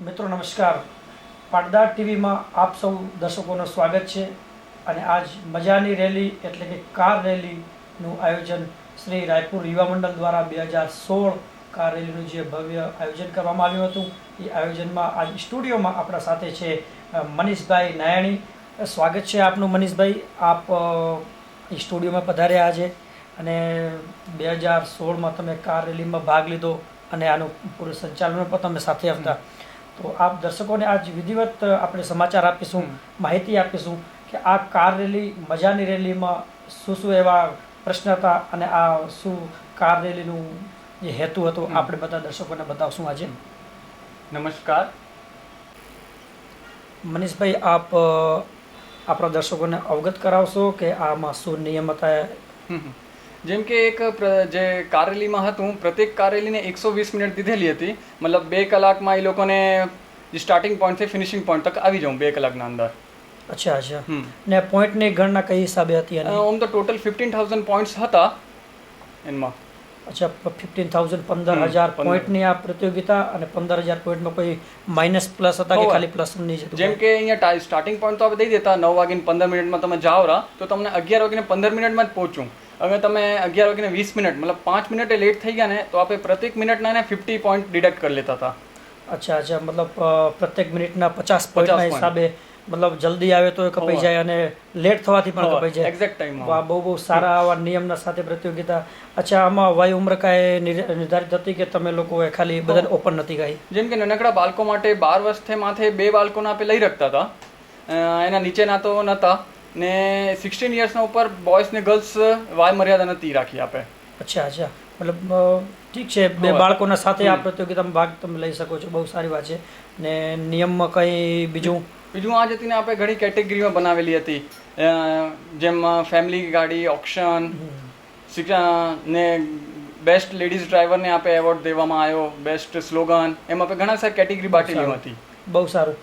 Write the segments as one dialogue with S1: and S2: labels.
S1: મિત્રો નમસ્કાર. પાટદાર ટીવીમાં આપ સૌ દર્શકોનું સ્વાગત છે. અને આજ મજાની રેલી એટલે કે કાર રેલીનું આયોજન શ્રી રાયપુર યુવા મંડળ દ્વારા 2016 કાર રેલીનું જે ભવ્ય આયોજન કરવામાં આવ્યું હતું, એ આયોજનમાં આજ સ્ટુડિયોમાં આપણા સાથે છે મનીષભાઈ નાયાણી. સ્વાગત છે આપનું મનીષભાઈ. આપ સ્ટુડિયોમાં પધાર્યા આજે અને 2016માં તમે કાર રેલીમાં ભાગ લીધો અને આનું પૂરું સંચાલન પણ તમે સાથે હતા. તો આપ દર્શકોને આજ વિધિવત આપણે સમાચાર આપીશું, માહિતી આપીશું કે આ કાર રેલી મજાની રેલીમાં શું શું એવા પ્રશ્ન હતા અને આ શું કાર રેલીનું જે હેતુ હતો આપણે બધા દર્શકોને બતાવશું આજે.
S2: નમસ્કાર
S1: મનીષભાઈ, આપ આપણા દર્શકોને અવગત કરાવશો કે આમાં શું નિયમ હતા?
S2: જેમ કે એક જે કાર રેલીમાં હતું, પ્રત્યેક કાર રેલીને 120 મિનિટ દીધેલી હતી. મતલબ 2 કલાકમાં એ લોકોને સ્ટાર્ટિંગ પોઈન્ટથી ફિનિશિંગ પોઈન્ટ તક આવી જાઉં 2 કલાકના અંદર.
S1: અચ્છા અચ્છા. ને પોઈન્ટની ગણના કઈ હિસાબે હતી?
S2: આમ તો ટોટલ 15,000 પોઈન્ટ્સ હતા એમાં.
S1: અચ્છા, 15,000 15,000 પોઈન્ટની આ પ્રતિયોગિતા. અને 15,000 પોઈન્ટમાં કોઈ માઇનસ પ્લસ હતા કે ખાલી પ્લસ નહીં જતું?
S2: જેમ કે અહીંયા સ્ટાર્ટિંગ પોઈન્ટ તો આપણે દઈ દેતા 9:15 તમે જાઓ રા તો તમને 11:15 મિનિટમાં જ પહોંચું. હવે તમે 11:20 મિનિટ મતલબ 5 મિનિટે લેટ થઈ ગયા ને તો આપણે પ્રત્યેક મિનિટના એને 50 પોઈન્ટ ડિડક્ટ કરી લેતા હતા.
S1: અચ્છા અચ્છા. મતલબ પ્રત્યેક મિનિટના 50 પોઈન્ટના હિસાબે મતલબ જલ્દી આવે તો કપાઈ જાય અને લેટ થવાથી પણ કપાઈ જાય.
S2: Exact time.
S1: વાહ, બહુ બહુ સારા આવા નિયમના સાથે પ્રતિયોગિતા. અચ્છા, આમાં વય ઉંમર કાંઈ નિર્ધારિત હતી કે તમે લોકોએ ખાલી બધાને ઓપન નથી ગાઈ?
S2: જેમ કે નાનકડા બાળકો માટે 12 વર્ષથી માથે 2 બાળકોને આપણે લઈ રાખતા હતા. એના નીચેના તો નહોતા ને 16 યર્સના ઉપર બોયઝ ને ગર્લ્સ વાય મર્યાદા નથી રાખી આપે.
S1: અચ્છા અચ્છા. મતલબ ઠીક છે, 2 બાળકોના સાથે આ પ્રતિયોગિતામાં ભાગ તમે લઈ શકો છો, બહુ સારી વાત છે. ને નિયમમાં કંઈ બીજું
S2: આ જતીને આપણે ઘણી કેટેગરીમાં બનાવેલી હતી. જેમ ફેમિલી ગાડી, ઓક્શન, ને બેસ્ટ લેડીઝ ડ્રાઈવરને આપણે એવોર્ડ દેવામાં આવ્યો, બેસ્ટ સ્લોગન, એમ આપણે ઘણા સારી કેટેગરી બાટેલી હતી.
S1: બહુ સારું.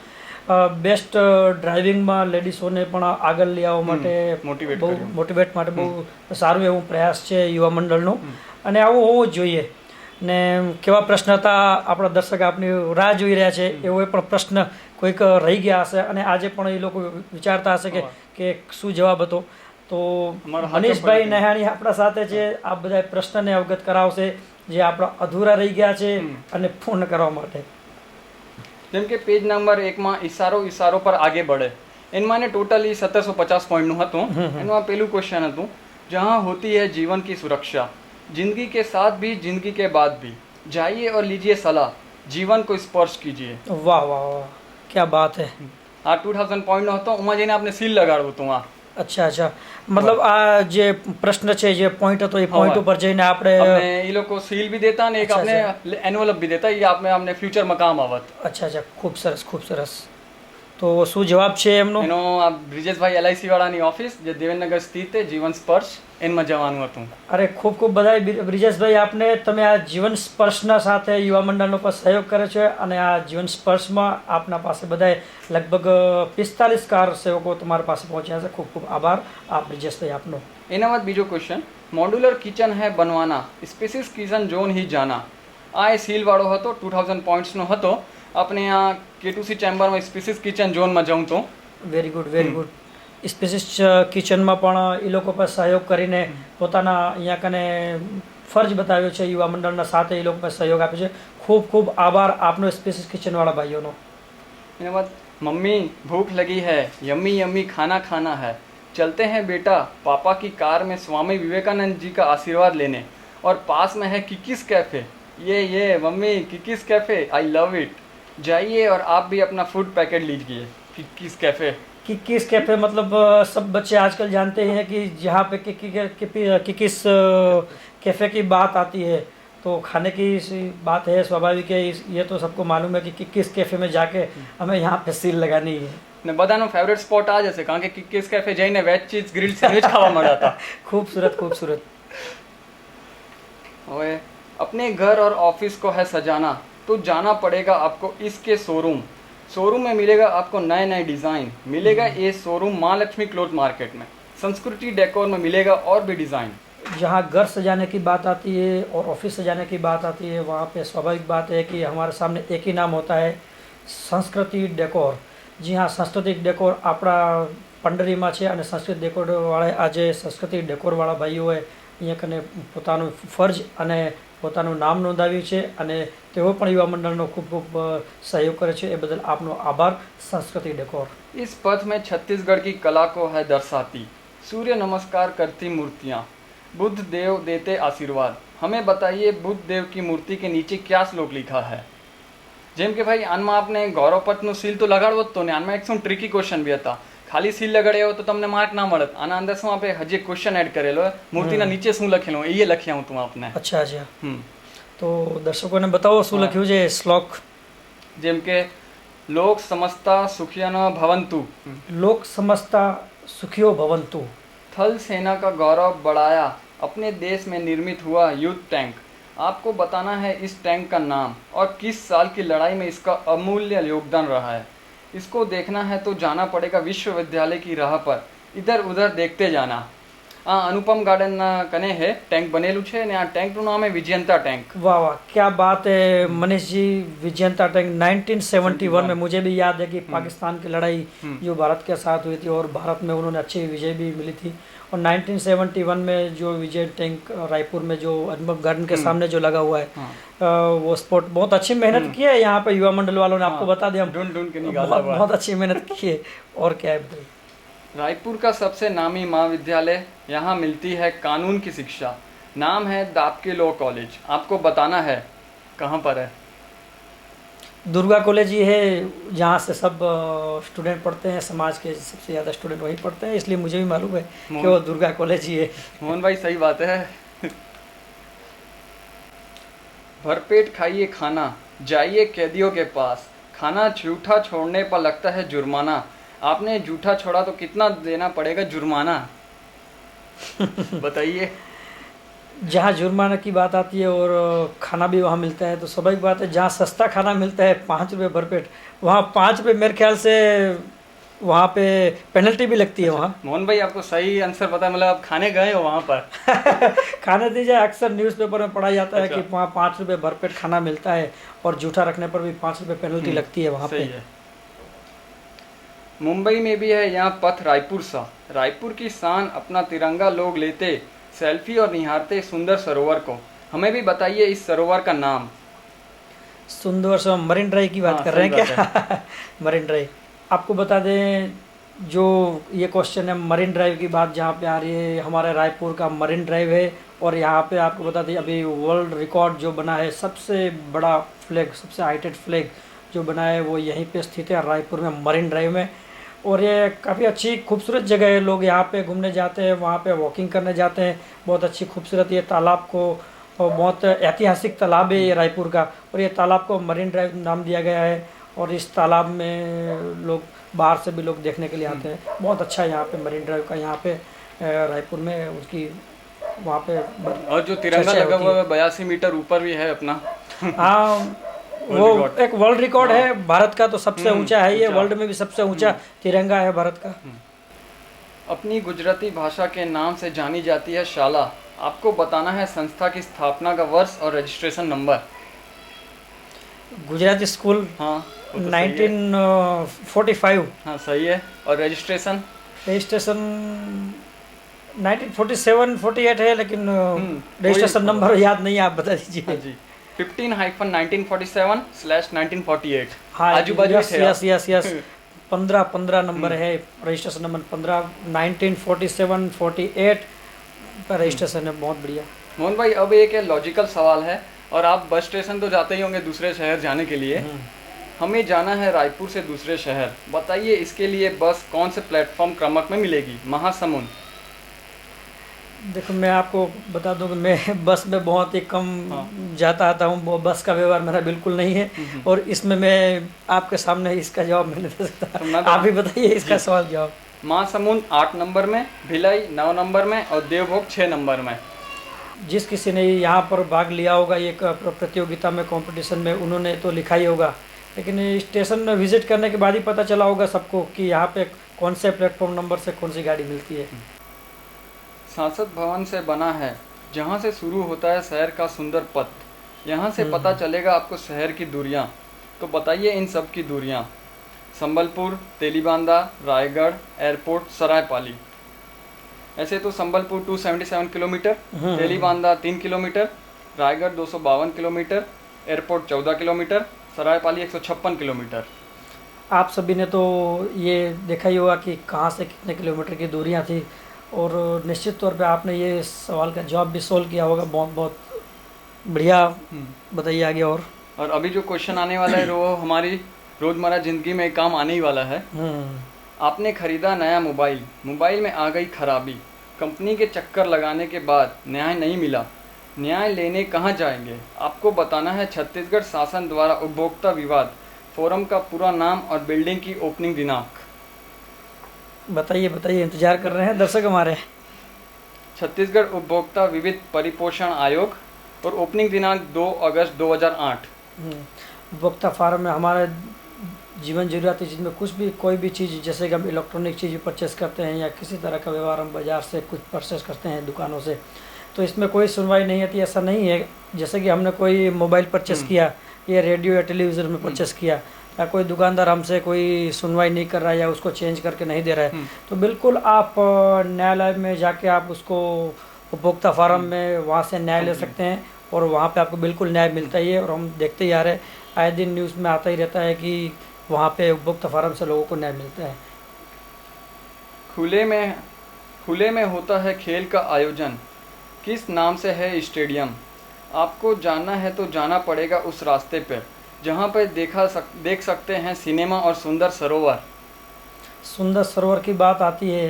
S1: બેસ્ટ ડ્રાઇવિંગમાં લેડીઝોને પણ આગળ લઈ આવવા માટે મોટિવેટ માટે બહુ સારું એવું પ્રયાસ છે યુવા મંડળનો. અને આવું હોવું જ જોઈએ. ને કેવા પ્રશ્ન હતા આપણા દર્શક આપની રાહ જોઈ રહ્યા છે, એવો પણ પ્રશ્ન કોઈક રહી ગયા હશે અને આજે પણ એ લોકો વિચારતા હશે કે શું જવાબ હતો. તો મનીષભાઈ નહાણી આપણા સાથે છે, આ બધા પ્રશ્નને અવગત કરાવશે જે આપણા અધૂરા રહી ગયા છે અને પૂર્ણ કરવા માટે.
S2: જેમ કે પેજ નંબર 1માં ઈશારો પર આગે બઢે, એમાં એને ટોટલી 1750 પોઈન્ટનું હતું. એનું આ પહેલું ક્વેશ્ચન હતું, જહાં હોતી હૈ જીવન કી સુરક્ષા, जिंदगी के साथ भी जिंदगी के बाद भी, जाइए और लीजिए सलाह, जीवन को स्पर्श कीजिए.
S1: વાહ વાહ વાહ, ક્યા બાત હે.
S2: આ 2000 પોઈન્ટનો હતો. એમાં જઈને આપણે સીલ લગાડવું હતું. આ
S1: અચ્છા અચ્છા. મતલબ આ જે પ્રશ્ન છે, જે પોઈન્ટ હતો, એ પોઈન્ટ ઉપર જઈને આપણે
S2: એ લોકો સીલ બી દેતા ને એક આપણે એન્વેલપ બી દેતા, એ આપણે ફ્યુચરમાં કામ આવત.
S1: અચ્છા અચ્છા. ખૂબ સરસ ખૂબ સરસ. તો શું જવાબ છે એમનો?
S2: એનો આ બ્રિજેશભાઈ LIC વાળાની ઓફિસ જે દેવેનગર સ્થિત છે, જીવન સ્પર્શ, એમાં જવાનું હતું.
S1: અરે ખૂબ ખૂબ બધાઈ બ્રિજેશભાઈ આપને. તમે આ જીવન સ્પર્શના સાથે યુવા મંડળનો પણ સહયોગ કરે છે અને આ જીવન સ્પર્શમાં આપના પાસે બધાએ લગભગ 45 કાર સેવકો તમારા પાસે પહોંચ્યા છે. ખૂબ ખૂબ આભાર આ બ્રિજેશભાઈ આપનો.
S2: એના બાદ બીજો ક્વેશ્ચન, મોડ્યુલર કિચન હૈ બનવાના, સ્પેસિસ કિચન ઝોન હી જાના. આ એ સીલ વાળો હતો, 2000 પોઈન્ટ્સનો હતો. આપણે આ K2C ચેમ્બરમાં સ્પેસિસ કિચન ઝોનમાં જાઉં તો
S1: very good very good. Species કિચનમાં પણ એ લોકો પર સહયોગ કરીને પોતાના અહીંયા કને ફરજ બતાવ્યો છે યુવા મંડળના સાથે, એ લોકો પર સહયોગ આપે છે. ખૂબ ખૂબ આભાર આપનો સ્પેસિસ કિચનવાળા ભાઈઓનો.
S2: એના બાદ, મમ્મી ભૂખ લગી હૈ, યમ્મી યમ્મી ખાના ખાના હૈ, ચલતે हैं बेटा पापा की कार में स्वामी विवेकानंद जी का आशीर्वाद लेने, और पास में है किकिस कैफे. ये मम्मी Kiki's cafe, I love it, जाइए और आप भी अपना फूड पैकेट लीजिए. किकिस कैफे.
S1: किकिस कैफे मतलब सब बच्चे आजकल जानते हैं कि जहाँ पे किकिस कैफे की बात आती है तो खाने की बात है, स्वाभाविक है. ये तो सबको मालूम है कि किकिस कैफे में जाके हमें यहाँ पे सील लगानी है.
S2: ને બધાનો ફેવરેટ સ્પોટ આ જ હશે, કારણ કે કિકિસ કેફે જઈને વેજ ચીઝ ગ્રીલ સેન્ડવિચ ખાવા મળ્યા હતા.
S1: खूबसूरत खूबसूरत.
S2: હવે अपने घर और ऑफिस को है सजाना तो जाना पड़ेगा आपको इसके शोरूम में मिलेगा आपको नए नए डिज़ाइन मिलेगा. ये शोरूम माँ लक्ष्मी क्लोथ मार्केट में, संस्कृति डेकोर में मिलेगा और भी डिज़ाइन.
S1: जहाँ घर सजाने की बात आती है और ऑफिस सजाने की बात आती है, वहाँ पे स्वाभाविक बात है कि हमारे सामने एक ही नाम होता है સંસ્કૃતિ ડેકોર. જી હા, સંસ્કૃતિ ડેકોર આપણા પંડરીમાં છે અને સંસ્કૃતિ ડેકોરવાળા આજે સંસ્કૃતિ ડેકોરવાળા ભાઈઓએ અહીંયા કને પોતાનું ફરજ અને પોતાનું નામ નોંધાવ્યું છે અને તેઓ પણ યુવા મંડળનો ખૂબ ખૂબ સહયોગ કરે છે. એ બદલ આપનો આભાર સંસ્કૃતિ ડેકોર.
S2: इस पथ में छत्तीसगढ़ की कला को है दर्शाती सूर्य नमस्कार करती मूर्तियाँ बुद्ध देव देते आशीर्वाद. हमें बताइए बुद्ध देव की मूर्ति के नीचे क्या श्लोक लिखा है. જેમ કે ભાઈ આનમાં આપણે ગૌરવપથનું સીલ તો લગાડવો જ તો ને આનમાં એક શું ટ્રિકી ક્વેશ્ચન બી હતા. ખાલી સીલ લગાડ્યો તો તમને માર્ક ના મળત. આના અંદર શું આપણે હજી એક ક્વેશ્ચન એડ કરેલો મૂર્તિના નીચે શું લખેલું એ લખ્યા હું તું આપને.
S1: અચ્છા અચ્છા. તો દર્શકોને બતાવો શું લખ્યું છે શ્લોક.
S2: જેમ કે લોક સમસ્તા સુખિયા ભવંતુ.
S1: लोक समस्ता सुखियो भवंतु.
S2: थल सेना का गौरव बढ़ाया अपने देश में निर्मित हुआ युद्ध टैंक. आपको बताना है इस टैंक का नाम और किस साल की लड़ाई में इसका अमूल्य योगदान रहा है. इसको देखना है तो जाना पड़ेगा विश्वविद्यालय की राह पर. इधर उधर देखते जाना. આ અનુપમ ગાર્ડનના કને હે ટેન્ક બનેલું છે અને આ ટેન્કનું નામ હે विजयंता टैंक.
S1: वाह वाह, क्या बात है मनीष जी. विजयंता टैंक 1971 में मुझे भी याद है कि पाकिस्तान की लड़ाई जो भारत के साथ हुई थी और भारत में उन्होंने अच्छी विजय भी मिली थी. और 1971 में जो विजय टैंक रायपुर में जो अनुभव गार्डन के सामने जो लगा हुआ है वो स्पोर्ट बहुत अच्छी मेहनत की है यहाँ पे युवा मंडल वालों ने. आपको बता दें हम
S2: ढूंढ ढूंढ के निकाला हुआ है.
S1: बहुत अच्छी मेहनत की है. और क्या है बताइए.
S2: रायपुर का सबसे नामी महाविद्यालय यहाँ मिलती है कानून की शिक्षा. नाम है दापके लॉ कॉलेज. आपको बताना है कहाँ पर है.
S1: दुर्गा कॉलेज ही है जहाँ से सब स्टूडेंट पढ़ते हैं. समाज के सबसे ज़्यादा स्टूडेंट वहीं पढ़ते हैं, इसलिए मुझे भी मालूम है कि वो दुर्गा कॉलेज ही है.
S2: मोहन भाई सही बात है. भरपेट खाइए खाना जाइए कैदियों के पास. खाना झूठा छोड़ने पर लगता है जुर्माना. आपने जूठा छोड़ा तो कितना देना पड़ेगा जुर्माना. बताइए.
S1: जहाँ जुर्माना की बात आती है और खाना भी वहाँ मिलता है तो स्वाभाविक बात है. जहाँ सस्ता खाना मिलता है 5 रुपये भरपेट, वहाँ 5 रुपये मेरे ख्याल से वहाँ पे पेनल्टी भी लगती है. वहाँ
S2: मोहन भाई आपको सही आंसर पता है, मतलब आप खाने गए हो वहाँ पर.
S1: खाने दीजिए. अक्सर न्यूज़पेपर में पढ़ा जाता है
S2: अच्छा.
S1: कि वहाँ 5 रुपये भरपेट खाना मिलता है और जूठा रखने पर भी 5 रुपये पेनल्टी लगती है वहाँ
S2: सही
S1: पे.
S2: है. मुंबई में भी है यहाँ पथ रायपुर सा. रायपुर की शान अपना तिरंगा लोग लेते सेल्फी और निहारते सुंदर सरोवर को. हमें भी बताइए इस सरोवर का नाम.
S1: सुंदर सा मरीन ड्राइव की बात
S2: हाँ,
S1: कर रहे हैं
S2: सही
S1: क्या. Marine drive. आपको बता दें जो ये क्वेश्चन है मरीन ड्राइव की बात जहाँ पे आ रही है, हमारे रायपुर का मरीन ड्राइव है. और यहाँ पे आपको बता दें अभी वर्ल्ड रिकॉर्ड जो बना है, सबसे बड़ा फ्लैग, सबसे हाइटेड फ्लैग जो बना है वो यहीं पे स्थित है रायपुर में मरीन ड्राइव में. और ये काफ़ी अच्छी खूबसूरत जगह है. लोग यहाँ पे घूमने जाते हैं, वहाँ पे वॉकिंग करने जाते हैं. बहुत अच्छी खूबसूरत ये तालाब को, और बहुत ऐतिहासिक तालाब है ये रायपुर का. और ये तालाब को मरीन ड्राइव नाम दिया गया है. और इस तालाब में लोग बाहर से भी लोग देखने के लिए आते हैं. बहुत अच्छा यहाँ पे मरीन ड्राइव का यहाँ पे रायपुर में उसकी वहाँ पे.
S2: और जो तिरंगा लगा हुआ है 82 मीटर ऊपर भी है अपना.
S1: हाँ, वो एक वर्ल्ड रिकॉर्ड है भारत का, तो सबसे ऊंचा है ये. वर्ल्ड में भी सबसे ऊंचा तिरंगा है भारत का.
S2: अपनी गुजराती भाषा के नाम से जानी जाती है शाला. आपको बताना है संस्था की स्थापना का वर्ष और रजिस्ट्रेशन नंबर.
S1: गुजराती स्कूल.
S2: हाँ
S1: 1945.
S2: हाँ सही है. और रजिस्ट्रेशन.
S1: रजिस्ट्रेशन 1947-48 है, लेकिन रजिस्ट्रेशन नंबर याद नहीं है. आप बता दीजिए.
S2: हाँ जी 15-1947/1948.
S1: हाँ
S2: आजू बाजू
S1: yes yes yes yes 15 number है. रजिस्ट्रेशन नंबर 15 1947-48 का रजिस्ट्रेशन है. बहुत बढ़िया.
S2: मोहन भाई अब एक लॉजिकल सवाल है, और आप बस स्टेशन तो जाते ही होंगे दूसरे शहर जाने के लिए. हमें जाना है रायपुर से दूसरे शहर. बताइए इसके लिए बस कौन से प्लेटफॉर्म क्रमांक में मिलेगी. महासमुंद.
S1: देखो मैं आपको बता दूं कि मैं बस में बहुत ही कम जाता आता हूँ. वो बस का व्यवहार मेरा बिल्कुल नहीं है. और इसमें मैं आपके सामने इसका जवाब नहीं दे सकता. आप ही बताइए इसका सवाल जवाब.
S2: महासमुंद 8 नंबर में, भिलाई 9 नंबर में और देवभोग 6 नंबर में.
S1: जिस किसी ने यहाँ पर भाग लिया होगा ये प्रतियोगिता में, कंपटीशन में, उन्होंने तो लिखा ही होगा. लेकिन स्टेशन में विजिट करने के बाद ही पता चला होगा सबको कि यहाँ पे कौन से प्लेटफॉर्म नंबर से कौन सी गाड़ी मिलती है.
S2: संसद भवन से बना है, जहाँ से शुरू होता है शहर का सुंदर पथ. यहाँ से पता चलेगा आपको शहर की दूरियाँ. तो बताइए इन सब की दूरियां। संबलपुर, तेलीबांधा, रायगढ़, एयरपोर्ट, सरायपाली। ऐसे तो Sambalpur 277 kilometre, Telibandha 3 kilometre, Raigarh 252 kilometre, airport 14 kilometre, Saraipali 156 kilometre.
S1: आप सभी ने तो ये देखा ही होगा कि कहाँ से कितने किलोमीटर की दूरियाँ थी, और निश्चित तौर पे आपने ये सवाल का जवाब भी सोल्व किया होगा। बहुत बहुत बढ़िया। बताइए आगे।
S2: और अभी जो क्वेश्चन आने वाला है वो हमारी रोज़मर्रा ज़िंदगी में काम आने ही वाला है। आपने खरीदा नया मोबाइल, मोबाइल में आ गई खराबी, कंपनी के चक्कर लगाने के बाद न्याय नहीं मिला, न्याय लेने कहाँ जाएंगे? आपको बताना है छत्तीसगढ़ शासन द्वारा उपभोक्ता विवाद फोरम का पूरा नाम और बिल्डिंग की ओपनिंग दिनांक।
S1: बताइए बताइए, इंतजार कर रहे हैं दर्शक हमारे।
S2: छत्तीसगढ़ उपभोक्ता विविध परिपोषण आयोग और ओपनिंग दिनांक 2 अगस्त 2008।
S1: उपभोक्ता फार्म में हमारे जीवन जरूरियाती चीज़ में कुछ भी, कोई भी चीज़, जैसे कि हम इलेक्ट्रॉनिक चीज़ परचेस करते हैं या किसी तरह का व्यवहार हम बाज़ार से कुछ परचेस करते हैं दुकानों से, तो इसमें कोई सुनवाई नहीं आती। ऐसा नहीं है जैसे कि हमने कोई मोबाइल परचेस किया या रेडियो या टेलीविज़न में परचेस किया, या कोई दुकानदार हमसे कोई सुनवाई नहीं कर रहा है या उसको चेंज करके नहीं दे रहा है, तो बिल्कुल आप न्यायालय में जाके आप उसको उपभोक्ता फार्म में वहाँ से न्याय ले सकते हैं, और वहाँ पे आपको बिल्कुल न्याय मिलता ही है। और हम देखते ही आ रहे हैं, आए दिन न्यूज़ में आता ही रहता है कि वहाँ पे उपभोक्ता फार्म से लोगों को न्याय मिलता है।
S2: खुले में होता है खेल का आयोजन, किस नाम से है स्टेडियम? आपको जानना है तो जाना पड़ेगा उस रास्ते पर जहाँ पर देख सकते हैं सिनेमा और सुंदर सरोवर।
S1: सुंदर सरोवर की बात आती है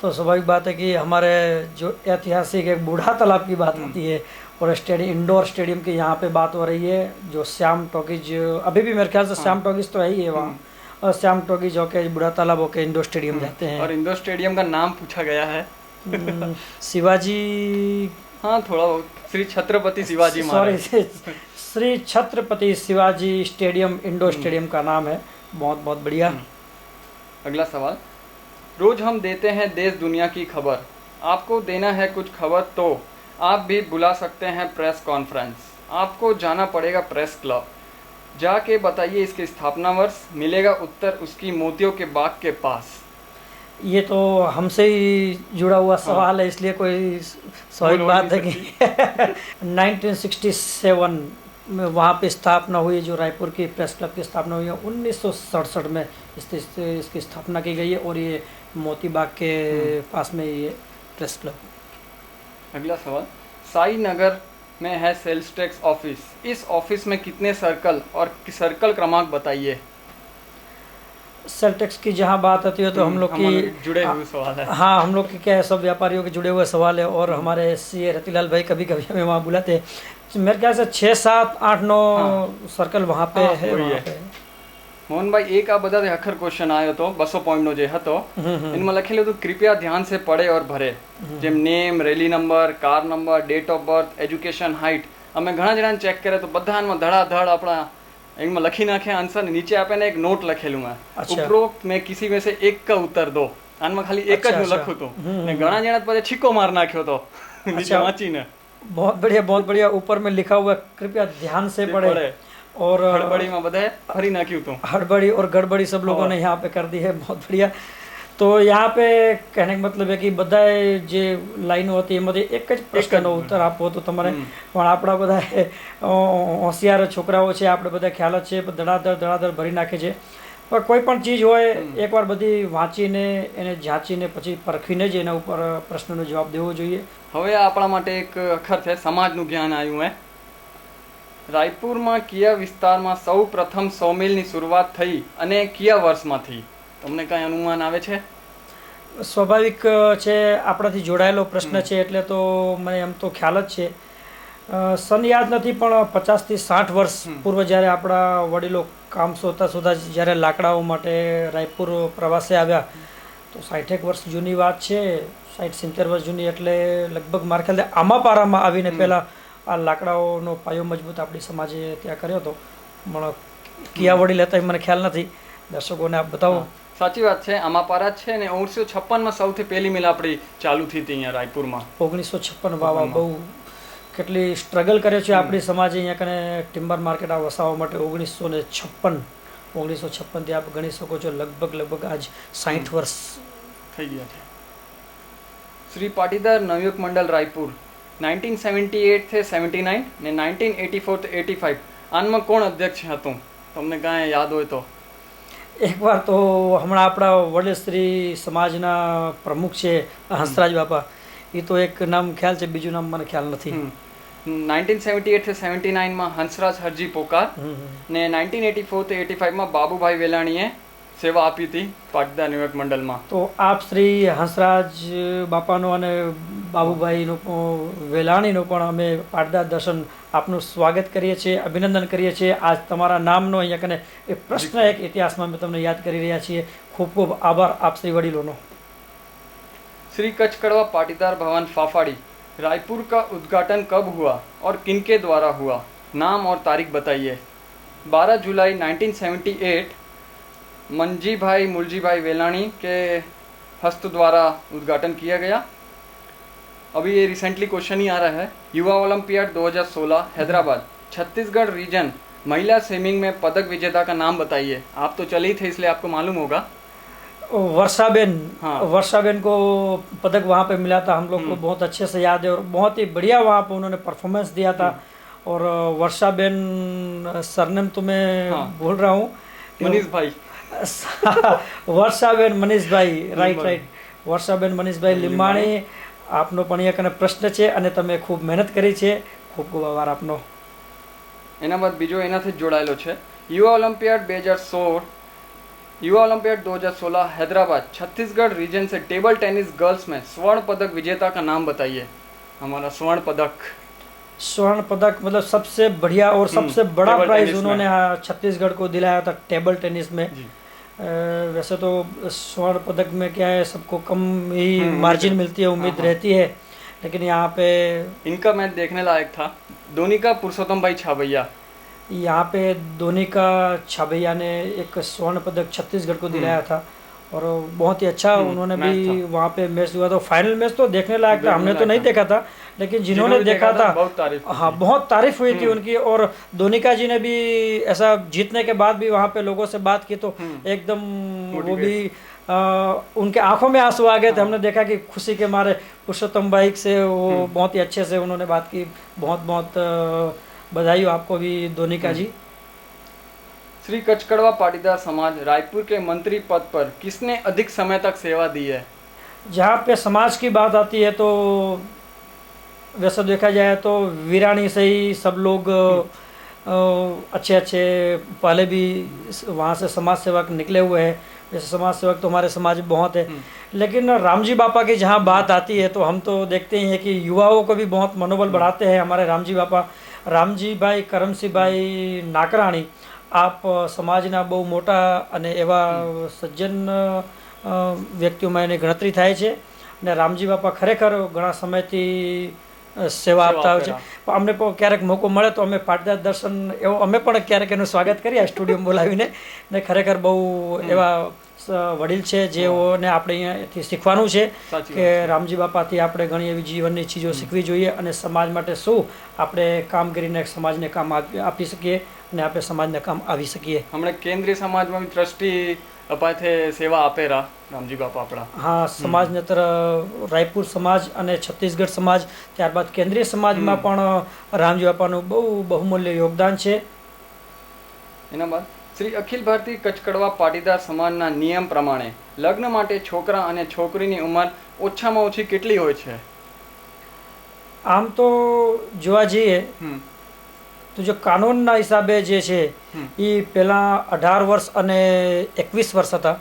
S1: तो स्वाभाविक बात है कि हमारे जो ऐतिहासिक एक बूढ़ा तालाब की बात आती है, और इंडोर स्टेडियम की यहाँ पे बात हो रही है, जो श्याम टॉकीज, अभी भी मेरे ख्याल से श्याम टॉकीज तो है ही है वहाँ, और श्याम टॉकीज होके बूढ़ा तालाब होके इंडोर स्टेडियम जाते हैं।
S2: और इंडोर स्टेडियम का नाम पूछा गया है
S1: शिवाजी,
S2: हाँ थोड़ा बहुत, Shri Chhatrapati Shivaji Maharaj,
S1: Shri Chhatrapati Shivaji stadium indoor stadium का नाम है। बहुत बहुत बढ़िया।
S2: अगला सवाल, रोज हम देते हैं देश दुनिया की खबर, आपको देना है कुछ खबर तो आप भी बुला सकते हैं प्रेस कॉन्फ्रेंस। आपको जाना पड़ेगा प्रेस क्लब, जाके बताइए इसके स्थापना वर्ष, मिलेगा उत्तर उसकी मोतियों के बाग के पास।
S1: ये तो हमसे ही जुड़ा हुआ सवाल है, इसलिए कोई स्वाभाविक बात है कि 1967 में वहाँ पे स्थापना हुई, जो रायपुर की प्रेस क्लब की स्थापना हुई है 1967 में इसकी स्थापना की गई है, और ये मोती बाग के पास में ये प्रेस क्लब।
S2: अगला सवाल, साई नगर में है सेल्स टैक्स ऑफिस, इस ऑफिस में कितने सर्कल और सर्कल क्रमांक बताइए।
S1: सेल टैक्स की जहाँ बात आती है तो हम लोग की
S2: जुड़े हुए सवाल है।
S1: हाँ, हम लोग के क्या है, सब व्यापारियों के जुड़े हुए सवाल है, और हमारे सीए रतिलाल भाई कभी कभी हमें वहाँ बुलाते हैं। मेरे ख्याल से 6, 7, 8, 9 सर्कल वहाँ पे है।
S2: मोहन भाई, एक आप बता दे, अखर क्वेश्चन आयो तो 200 पॉइंट नो जे हतो इनमें लखेलो तो कृपया ध्यान से पढ़े और भरे, जेम नेम, रेली number, car number, date of birth, education, height. અમે ઘણા જણાને ચેક કરે તો બધામાં ધડાધડ આપણા इनमें लखी नाखे आंसर, नीचे आपे ने एक नोट लखेलू है, उपरोक्त में किसी में से एक का उत्तर दो। आनमा खाली एक ज लखू तो ने घणा जणा पछे छिक्को मार नाख्यो तो नीचे वांचीने।
S1: बहुत बढ़िया, बहुत बढ़िया। ऊपर में लिखा हुआ कृपया ध्यान से पढ़े, और
S2: हड़बड़ी में बधाए फरी नाख्यू तो हड़बड़ी
S1: और गड़बड़ी सब लोगों ने यहाँ पे कर दी है। बहुत बढ़िया। तो यहाँ पे कहने का मतलब है कि बधाए जे लाइन होती है एक જ પ્રશ્નનો ઉત્તર આપવો તો તમારે, પણ આપણા બધા હોશિયાર છોકરાઓ છે, આપણે બધા ખ્યાલ જ છે, ધડાધડ ભરી નાખે છે, પણ કોઈ પણ ચીજ હોય એકવાર બધી વાંચીને એને જાંચીને પછી પરખીને જ એના ઉપર પ્રશ્નનો જવાબ દેવો જોઈએ।
S2: હવે આપણા માટે એક અખર છે સમાજનું જ્ઞાન આવ્યું હે। રાયપુરમાં કયા વિસ્તારમાં સૌ પ્રથમ સોમિલની શરૂઆત થઈ અને કયા વર્ષમાં થઈ? તમને કાંઈ અનુમાન આવે છે?
S1: સ્વાભાવિક છે, આપણાથી જોડાયેલો પ્રશ્ન છે એટલે તો મને એમ તો ખ્યાલ જ છે। સન યાદ નથી, પણ 50 થી 60 વર્ષ પૂર્વ જ્યારે આપણા વડીલો કામ શોધતા જ્યારે લાકડાઓ માટે રાયપુર પ્રવાસે આવ્યા, તો 60 વર્ષ જૂની વાત છે, 60-70 વર્ષ જૂની, એટલે લગભગ મારા ખ્યાલથી આમાપારામાં આવીને પહેલાં આ લાકડાઓનો પાયો મજબૂત આપણી સમાજે ત્યાં કર્યો હતો। પણ કયા વડીલ હતા એ મને ખ્યાલ નથી, દર્શકોને આપ બતાવો।
S2: સાચી વાત છે, આમાપારા જ છે ને 1956 માં સૌથી પહેલી મિલ આપણી ચાલુ થઈ હતી અહીંયા રાયપુરમાં।
S1: 1956 વાહ, બહુ કેટલી સ્ટ્રગલ કર્યો છે આપણી સમાજે અહીંયા કને ટિમ્બર માર્કેટ આ વસાવવા માટે 1956થી આપ ગણી શકો છો લગભગ આજ 60 વર્ષ
S2: થઈ ગયા છે. શ્રી પાટીદાર નવયુગ મંડળ રાયપુર 1978 થી 79 ને 1984 થી 85 આનમાં કોણ અધ્યક્ષ હતું તમને કાંઈ યાદ હોય તો?
S1: એકવાર તો હમણાં આપણા વડેશ્રી સમાજના પ્રમુખ છે હંસરાજ બાપા, એ તો એક નામ ખ્યાલ છે, બીજું નામ મને ખ્યાલ નથી.
S2: 1978 થી 79 માં હંસરાજ હરજી પોકાર ને 1984 થી 85 માં બાબુભાઈ વેલાણીએ સેવા આપી હતી પાટીદાર નવયુગ મંડળમાં.
S1: તો આપ શ્રી હંસરાજ બાપાનો અને બાબુભાઈનો વેલાણીનો પણ અમે પાટીદાર દર્શન આપનું સ્વાગત કરીએ છીએ, અભિનંદન કરીએ છીએ. આજ તમારા નામનો અહીંયા કને એ પ્રશ્ન એક ઇતિહાસમાં અમે તમને યાદ કરી રહ્યા છીએ. ખૂબ ખૂબ આભાર આપ શ્રી વડીલોનો.
S2: श्री कच्छ कड़वा पाटीदार भवन फाफाड़ी रायपुर का उद्घाटन कब हुआ और किनके द्वारा हुआ? नाम और तारीख बताइए. 12 जुलाई 1978 मंजी भाई मुलजी भाई वेलाणी के हस्त द्वारा उद्घाटन किया गया. अभी ये रिसेंटली क्वेश्चन ही आ रहा है. युवा ओलंपियाड 2016 हैदराबाद छत्तीसगढ़ रीजन महिला स्विमिंग में पदक विजेता का नाम बताइए. आप तो चले ही थे इसलिए आपको मालूम होगा.
S1: वर्षाबेन,
S2: हाँ.
S1: वर्षाबेन को पदक वहाँ पे मिला था, हम लोग को बहुत अच्छे से याद है और बहुत ही बढ़िया वहाँ पे उन्होंने परफॉर्मेंस दिया था. और वर्षाबेन सरनेम तो मैं भूल रहा हूँ,
S2: मनीष भाई
S1: વર્ષાબેન મનીષભાઈ, રાઈટ વર્ષાબેન મનીષભાઈ લીંબાણી. આપનો પણ અહીંયા કને પ્રશ્ન છે અને તમે ખૂબ મહેનત કરી છે, ખૂબ ખૂબ આભાર આપનો.
S2: એના બાદ બીજો એનાથી જ જોડાયેલો છે. યુવા ઓલિમ્પિયાડ 2016 युवा ओलंपियाड 2016 हैदराबाद छत्तीसगढ़ रीजन से टेबल टेनिस गर्ल्स में स्वर्ण पदक विजेता का नाम बताइए. हमारा स्वर्ण पदक
S1: मतलब सबसे बढ़िया और सबसे बड़ा प्राइज उन्होंने छत्तीसगढ़ को दिलाया था टेबल टेनिस में. वैसे तो स्वर्ण पदक में क्या है, सबको कम ही मार्जिन मिलती है, उम्मीद रहती है, लेकिन यहाँ पे
S2: इनका मैच देखने लायक था. धोनी का पुरुषोत्तम भाई छाबैया,
S1: यहाँ पे धोनी का छाबैया ने एक स्वर्ण पदक छत्तीसगढ़ को दिलाया था और बहुत ही अच्छा उन्होंने भी वहाँ पे मैच हुआ था. फाइनल मैच तो देखने लायक था, हमने तो नहीं देखा था, लेकिन जिन्होंने देखा था बहुत तारीफ हुई थी उनकी. और धोनिका जी ने भी ऐसा जीतने के बाद भी वहाँ पे लोगों से बात की तो एकदम वो भी उनके आंखों में आंसू आ गए थे. हमने देखा कि खुशी के मारे पुरुषोत्तम भाई से वो बहुत ही अच्छे से उन्होंने बात की. बहुत बहुत बधाई हो आपको भी धोनिका जी.
S2: श्री कच्छ कड़वा पाटीदार समाज रायपुर के मंत्री पद पर किसने अधिक समय तक सेवा दी है?
S1: जहाँ पे समाज की बात आती है तो वैसे देखा जाए तो वीरानी से ही सब लोग अच्छे पहले भी वहाँ से समाज सेवक निकले हुए हैं. जैसे समाज सेवक तो हमारे समाज में बहुत है, लेकिन रामजी बापा की जहाँ बात आती है तो हम तो देखते ही हैं कि युवाओं को भी बहुत मनोबल बढ़ाते हैं हमारे रामजी बापा. રામજીભાઈ કરમસિંહભાઈ નાકરાણી આપ સમાજના બહુ મોટા અને એવા સજ્જન વ્યક્તિઓમાં એની ગણતરી થાય છે અને રામજી બાપા ખરેખર ઘણા સમયથી સેવા આપતા હોય છે. અમને પણ ક્યારેક મોકો મળે તો અમે પાટીદાર દર્શન એવો અમે પણ ક્યારેક એનું સ્વાગત કરીએ સ્ટુડિયોમાં બોલાવીને. ને ખરેખર બહુ એવા વડીલ છે જેઓને આપણે અહીંયાથી શીખવાનું છે કે રામજી બાપાથી આપણે ઘણી એવી જીવનની ચીજો શીખવી જોઈએ અને સમાજ માટે શું આપણે કામ કરીને સમાજને કામ આપી શકીએ અને આપણે સમાજને કામ આવી શકીએ.
S2: હમણાં કેન્દ્રીય સમાજમાં બી ટ્રસ્ટી અપાથે સેવા આપેરા રામજી બાપા આપણા.
S1: હા, સમાજને તર રાયપુર સમાજ અને છત્તીસગઢ સમાજ, ત્યારબાદ કેન્દ્રીય સમાજમાં પણ રામજી બાપાનું બહુ બહુમૂલ્ય યોગદાન છે.
S2: એના બાદ શ્રી અખિલ ભારતીય કચ્છ કડવા પાટીદાર સમાજના નિયમ પ્રમાણે લગ્ન માટે છોકરા અને છોકરીની ઉંમર ઓછામાં ઓછી કેટલી હોય છે?
S1: આમ તો જોવા જઈએ તો જો કાનૂનના હિસાબે જે છે એ પહેલાં 18 વર્ષ અને 21 વર્ષ હતા.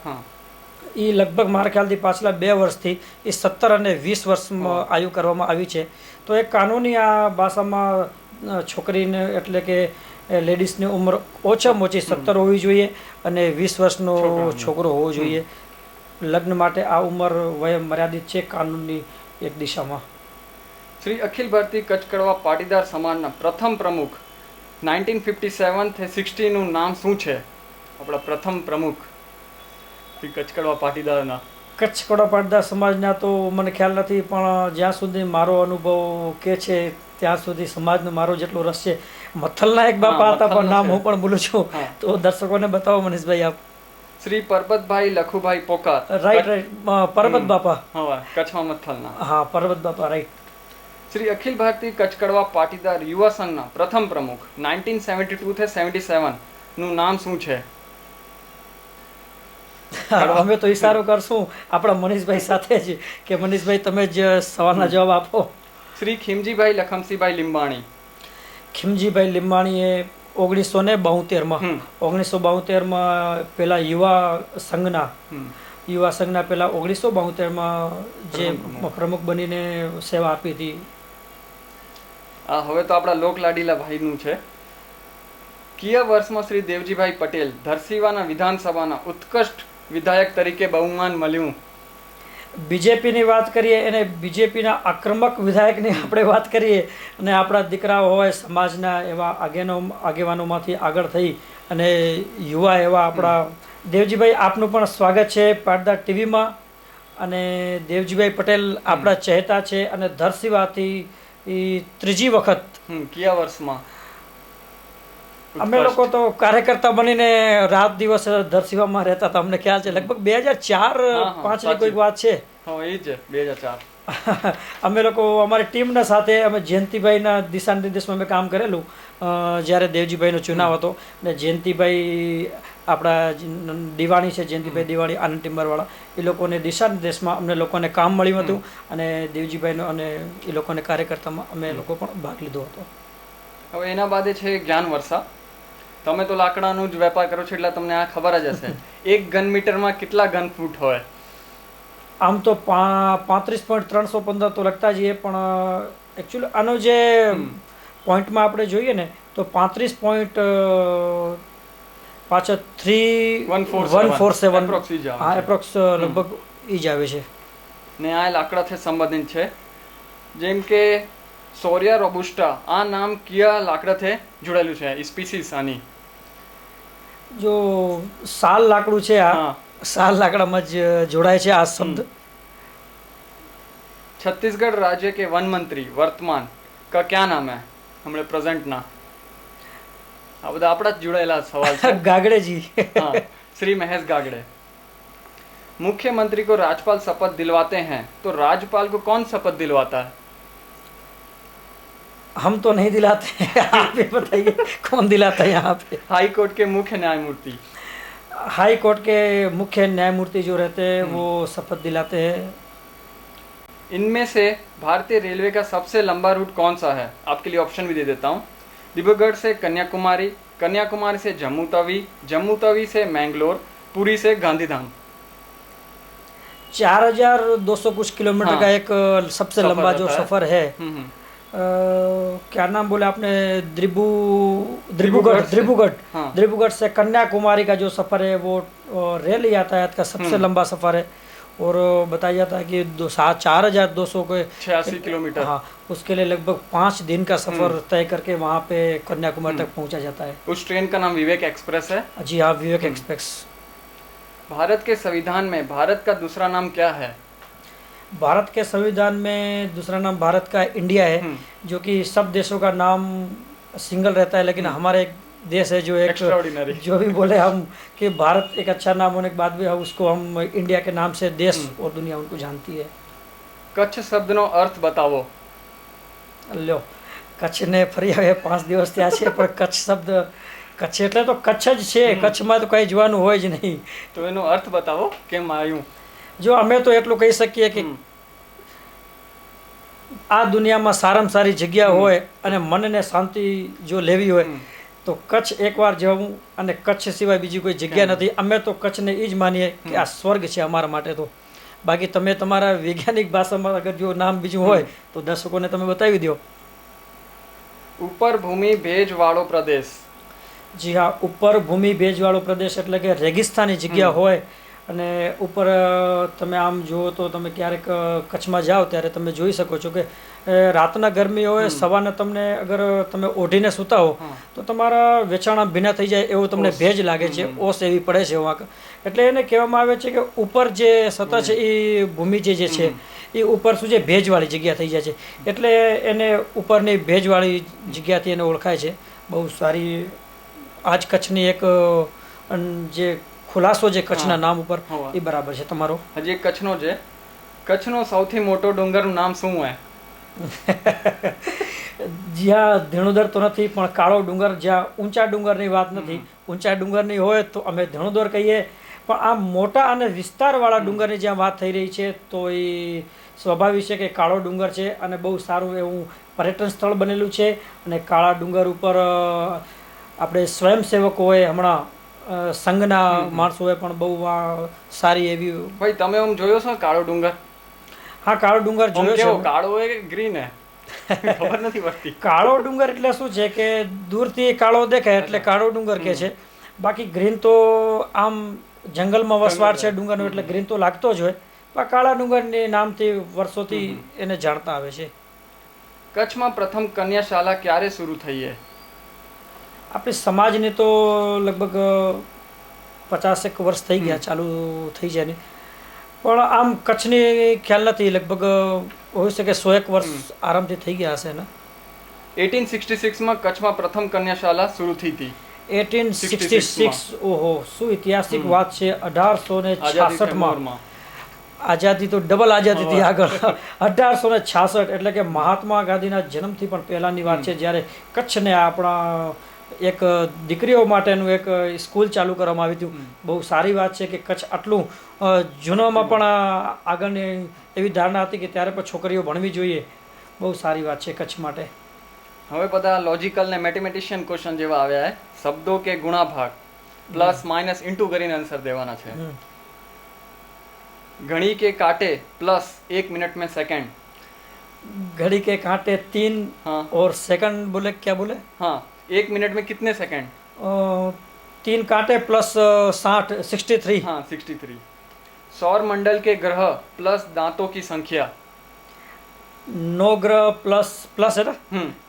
S1: એ લગભગ મારા ખ્યાલથી પાછલા 2 વર્ષથી એ 17 અને 20 વર્ષમાં આયુ કરવામાં આવી છે. તો એક કાનૂની આ ભાષામાં છોકરીને એટલે કે લેડીઝની ઉંમર ઓછામાં ઓછી 17 હોવી જોઈએ અને 20 વર્ષનો છોકરો હોવો જોઈએ. લગ્ન માટે આ ઉંમર વય મર્યાદિત છે કાનૂનની એક દિશામાં.
S2: શ્રી અખિલ ભારતીય કચ્છ કડવા પાટીદાર સમાજના પ્રથમ પ્રમુખ 1957 થી 60 નું નામ શું છે? આપણા પ્રથમ પ્રમુખ શ્રી કચ્છ કડવા પાટીદારના.
S1: કચ્છ કડવા પાટીદાર સમાજના તો મને ખ્યાલ નથી, પણ જ્યાં સુધી મારો અનુભવ કે છે ત્યાં સુધી સમાજનો મારો જેટલો રસ છે. મથલના એક બાપા હતા પણ નામ હું પણ ભૂલું છું, તો દર્શકોને બતાવો મનીષભાઈ આપ.
S2: શ્રી પરબતભાઈ લખુભાઈ પોકાર.
S1: રાઈટ, પરબત બાપા.
S2: હા, કચ્છમાં મથલના.
S1: હા, પરબત બાપા, રાઈટ.
S2: શ્રી અખિલ ભારતીય કચ્છ કડવા પાટીદાર યુવા સંઘના પ્રથમ પ્રમુખ 1972 થી 77 નું નામ શું છે?
S1: અમે તો ઈશારો કરશું આપણા મનીષભાઈ સાથે જ કે મનીષભાઈ તમે જ સવાલના જવાબ આપો.
S2: શ્રી ખીમજીભાઈ લખમસીભાઈ લીંબાણી.
S1: ખીમજીભાઈ લીંબાણી એ 1972માં 1972માં પેલા યુવા સંઘના પેલા 1972માં જે પ્રમુખ બનીને સેવા આપી હતી.
S2: હવે તો આપણા લોકલાડીલા ભાઈનું છે. કયા વર્ષમાં શ્રી દેવજીભાઈ પટેલ ધરસીવાના વિધાનસભાના ઉત્કૃષ્ટ વિધાયક તરીકે બહુમાન મળ્યું?
S1: બીજેપીની વાત કરીએ અને બીજેપીના આક્રમક વિધાયકની આપણે વાત કરીએ અને આપણા દીકરાઓ હોય સમાજના એવા આગેવાનોમાંથી આગળ થઈ અને યુવા એવા આપણા દેવજીભાઈ, આપનું પણ સ્વાગત છે પાટીદાર ટીવીમાં. અને દેવજીભાઈ પટેલ આપણા ચહેતા છે અને ધરસીવાથી ત્રીજી વખત.
S2: કયા વર્ષમાં?
S1: અમે લોકો તો કાર્યકર્તા બનીને રાત દિવસ ધરસીવામાં રહેતા હતા, અમને ખ્યાલ છે લગભગ 2004-5 ની કોઈક વાત છે.
S2: એ જ 2004.
S1: અમે લોકો અમારી ટીમના સાથે અમે જયંતિભાઈના દિશા નિર્દેશમાં અમે કામ કરેલું જ્યારે દેવજીભાઈનો ચુનાવ હતો. અને જયંતિભાઈ આપણા દિવાણી છે, જયંતિભાઈ દિવાણી આનંદ ટિમ્બરવાળા, એ લોકોને દિશા નિર્દેશમાં અમને લોકોને કામ મળ્યું હતું અને દેવજીભાઈનો અને એ લોકોને કાર્યકર્તામાં અમે લોકો પણ ભાગ લીધો હતો.
S2: હવે એના બાદ છે જ્ઞાન વર્ષા. તમે તો લાકડાનો જ વેપાર કરો છો એટલે તમને આ ખબર જ હશે. 1 ઘન મીટરમાં કેટલા ઘન ફૂટ હોય?
S1: આમ તો 35.315 તો લખતા જઈએ, પણ એકચ્યુઅલી આનો જે પોઈન્ટમાં આપણે જોઈએ ને તો 35.147 હા એપ્રોક્સ લગભગ ઈ જ આવે છે.
S2: ને આ લાકડાથી સંબંધિત છે, જેમ કે સોરિયા રોબુસ્ટા. આ નામ કયા લાકડાથી જોડાયેલું છે? સ્પીસીસ આની
S1: જો સાલ લાકડું છે, આ साल लाकड़ा जोड़ाए छे आ शब्द।
S2: छत्तीसगढ़ राज्य के वन मंत्री वर्तमान का क्या नाम है? हमने प्रेजेंट ना आ बधा आपड़ा जुड़ेला सवाल छे।
S1: गागड़े जी।
S2: हाँ, श्री महेश गागड़े। मुख्यमंत्री को राज्यपाल शपथ दिलवाते हैं तो राज्यपाल को कौन शपथ दिलवाता है?
S1: हम तो नहीं दिलाते हैं, आप ही बताइए कौन दिलाता है यहाँ पे?
S2: हाई कोर्ट के मुख्य न्यायमूर्ति।
S1: हाई कोर्ट के मुख्य न्यायमूर्ति जो रहते हैं वो शपथ दिलाते हैं।
S2: इनमें से भारतीय रेलवे का सबसे लंबा रूट कौन सा है? आपके लिए ऑप्शन भी दे देता हूँ। डिब्रूगढ़ से कन्याकुमारी, कन्याकुमारी से जम्मू तवी, जम्मू तवी से मैंगलोर, पुरी से गांधीधाम।
S1: 4200 कुछ किलोमीटर का एक सबसे लंबा जो सफर है। क्या नाम बोले आपने? द्रिब्रूगढ़ से कन्याकुमारी का जो सफर है वो रेल यातायात का सबसे लंबा सफर है और बताया जाता है कि 4286
S2: किलोमीटर।
S1: हाँ, उसके लिए लगभग 5 दिन का सफर तय करके वहाँ पे कन्याकुमारी तक पहुँचा जाता है।
S2: उस ट्रेन का नाम विवेक एक्सप्रेस है।
S1: जी हाँ, विवेक एक्सप्रेस।
S2: भारत के संविधान में भारत का दूसरा नाम क्या है?
S1: भारत के संविधान में दूसरा नाम भारत का इंडिया है, जो कि सब देशों का नाम सिंगल रहता है, लेकिन हमारे एक देश है जो एक जो भी बोले हम कि भारत एक अच्छा नाम होने के बाद भी हम उसको हम इंडिया के नाम से देश और दुनिया उनको जानती है।
S2: कच्छ शब्दનો अर्थ बताવો।
S1: લ્યો, કચ્છ ને ફરી હવે 5 દિવસ થયા છે, પણ કચ્છ શબ્દ કચ્છ એટલે તો કચ્છ જ છે, કચ્છમાં તો કઈ જોવાનું હોય જ નહીં।
S2: તો એનો અર્થ बताવો કેમ આવ્યું?
S1: જો અમે તો એટલું કહી શકીએ કે આ દુનિયામાં સારામાં સારી જગ્યા હોય અને મનને શાંતિ જો લેવી હોય તો કચ્છ એકવાર જવું, અને કચ્છ સિવાય બીજી કોઈ જગ્યા નથી। અમે તો કચ્છને એ જ માનીએ કે આ સ્વર્ગ છે અમારા માટે। તો બાકી તમે તમારા વૈજ્ઞાનિક ભાષામાં અગર જો નામ બીજું હોય તો દર્શકોને તમે બતાવી દો।
S2: ઉપર ભૂમિ ભેજવાળો પ્રદેશ।
S1: જી હા, ઉપર ભૂમિ ભેજવાળો પ્રદેશ એટલે કે રેગિસ્તાની જગ્યા હોય અને ઉપર તમે આમ જુઓ તો તમે ક્યારેક કચ્છમાં જાઓ ત્યારે તમે જોઈ શકો છો કે રાતના ગરમી હોય, સવારના તમને અગર તમે ઓઢીને સૂતા હો તો તમારા વેચાણા ભીના થઈ જાય એવો તમને ભેજ લાગે છે, ઓસ એવી પડે છે વાંક. એટલે એને કહેવામાં આવે છે કે ઉપર જે સતહ છે એ ભૂમિ જે છે એ ઉપર શું છે ભેજવાળી જગ્યા થઈ જાય છે, એટલે એને ઉપરની ભેજવાળી જગ્યાથી એને ઓળખાય છે. બહુ સારી આજ કચ્છની એક જે ખુલાસો જે કચ્છના નામ ઉપર એ બરાબર છે તમારો.
S2: હજી એક કચ્છનો છે. કચ્છનો સૌથી મોટો ડુંગરનું નામ શું હોય?
S1: જ્યાં ધીણોધર તો નથી, પણ કાળો ડુંગર, જ્યાં ઊંચા ડુંગરની વાત નથી. ઊંચા ડુંગરની હોય તો અમે ધીણોધર કહીએ, પણ આ મોટા અને વિસ્તારવાળા ડુંગરની જ્યાં વાત થઈ રહી છે તો એ સ્વાભાવિક છે કે કાળો ડુંગર છે અને બહુ સારું એવું પર્યટન સ્થળ બનેલું છે. અને કાળા ડુંગર ઉપર આપણે સ્વયંસેવકોએ હમણાં સંઘના માણસોએ પણ બહુ સારી એવી.
S2: ભાઈ તમે આમ જોયો છો કાળો ડુંગર?
S1: હા, કાળો ડુંગર જોયો છે.
S2: કાળો હોય કે ગ્રીન હે ખબર નથી પડતી.
S1: કાળો ડુંગર એટલે શું છે કે દૂરથી કાળો દેખાય એટલે કાળો ડુંગર કે છે. બાકી ગ્રીન તો આમ જંગલમાં વસવાટ છે ડુંગરનો એટલે ગ્રીન તો લાગતો જ હોય, પણ કાળા ડુંગરની નામથી વર્ષોથી એને જાણતા આવે છે.
S2: કચ્છમાં પ્રથમ કન્યાશાળા ક્યારે શરૂ થઈ છે?
S1: આપણી સમાજની તો લગભગ 50 વર્ષ થઈ ગયા ચાલુ થઈ જાય ને, પણ આમ કચ્છની ખ્યાલ નથી. લગભગ હોઈ શકે 101 વર્ષ આરામથી થઈ ગયા હશે ને.
S2: 1866માં કચ્છમાં પ્રથમ કન્યાશાળા શરૂ થઈ હતી.
S1: 1866. ઓહો, શું ઐતિહાસિક વાત છે. 1866માં આઝાદી તો ડબલ આઝાદી હતી આગળ. 1866 એટલે કે મહાત્મા ગાંધીના જન્મથી પણ પહેલાંની વાત છે, જ્યારે કચ્છને આપણા એક દીકરીઓ માટેનું એક સ્કૂલ ચાલુ કરવામાં આવી હતું. બહુ સારી વાત છે કે કચ્છ આટલું જૂનામાં પણ આગળની એવી ધારણા હતી કે ત્યારે પણ છોકરીઓ ભણવી જોઈએ. બહુ સારી વાત છે કચ્છ માટે.
S2: હવે બધા લોજિકલ ને મેથેમેટિશિયન ક્વેશ્ચન જેવા આવ્યા છે. શબ્દો કે ગુણા ભાગ પ્લસ માઇનસ ઇન્ટુ કરીને આન્સર દેવાના છે. घड़ी के कांटे प्लस 1 मिनट में सेकंड.
S1: घड़ी के कांटे 3 और सेकंड बोले, क्या बोले?
S2: हाँ, 1 मिनट में कितने सेकंड?
S1: 3 कांटे प्लस 60, 63.
S2: हाँ, 63. सौर मंडल के ग्रह प्लस दांतों की संख्या.
S1: 9 ग्रह प्लस है ना,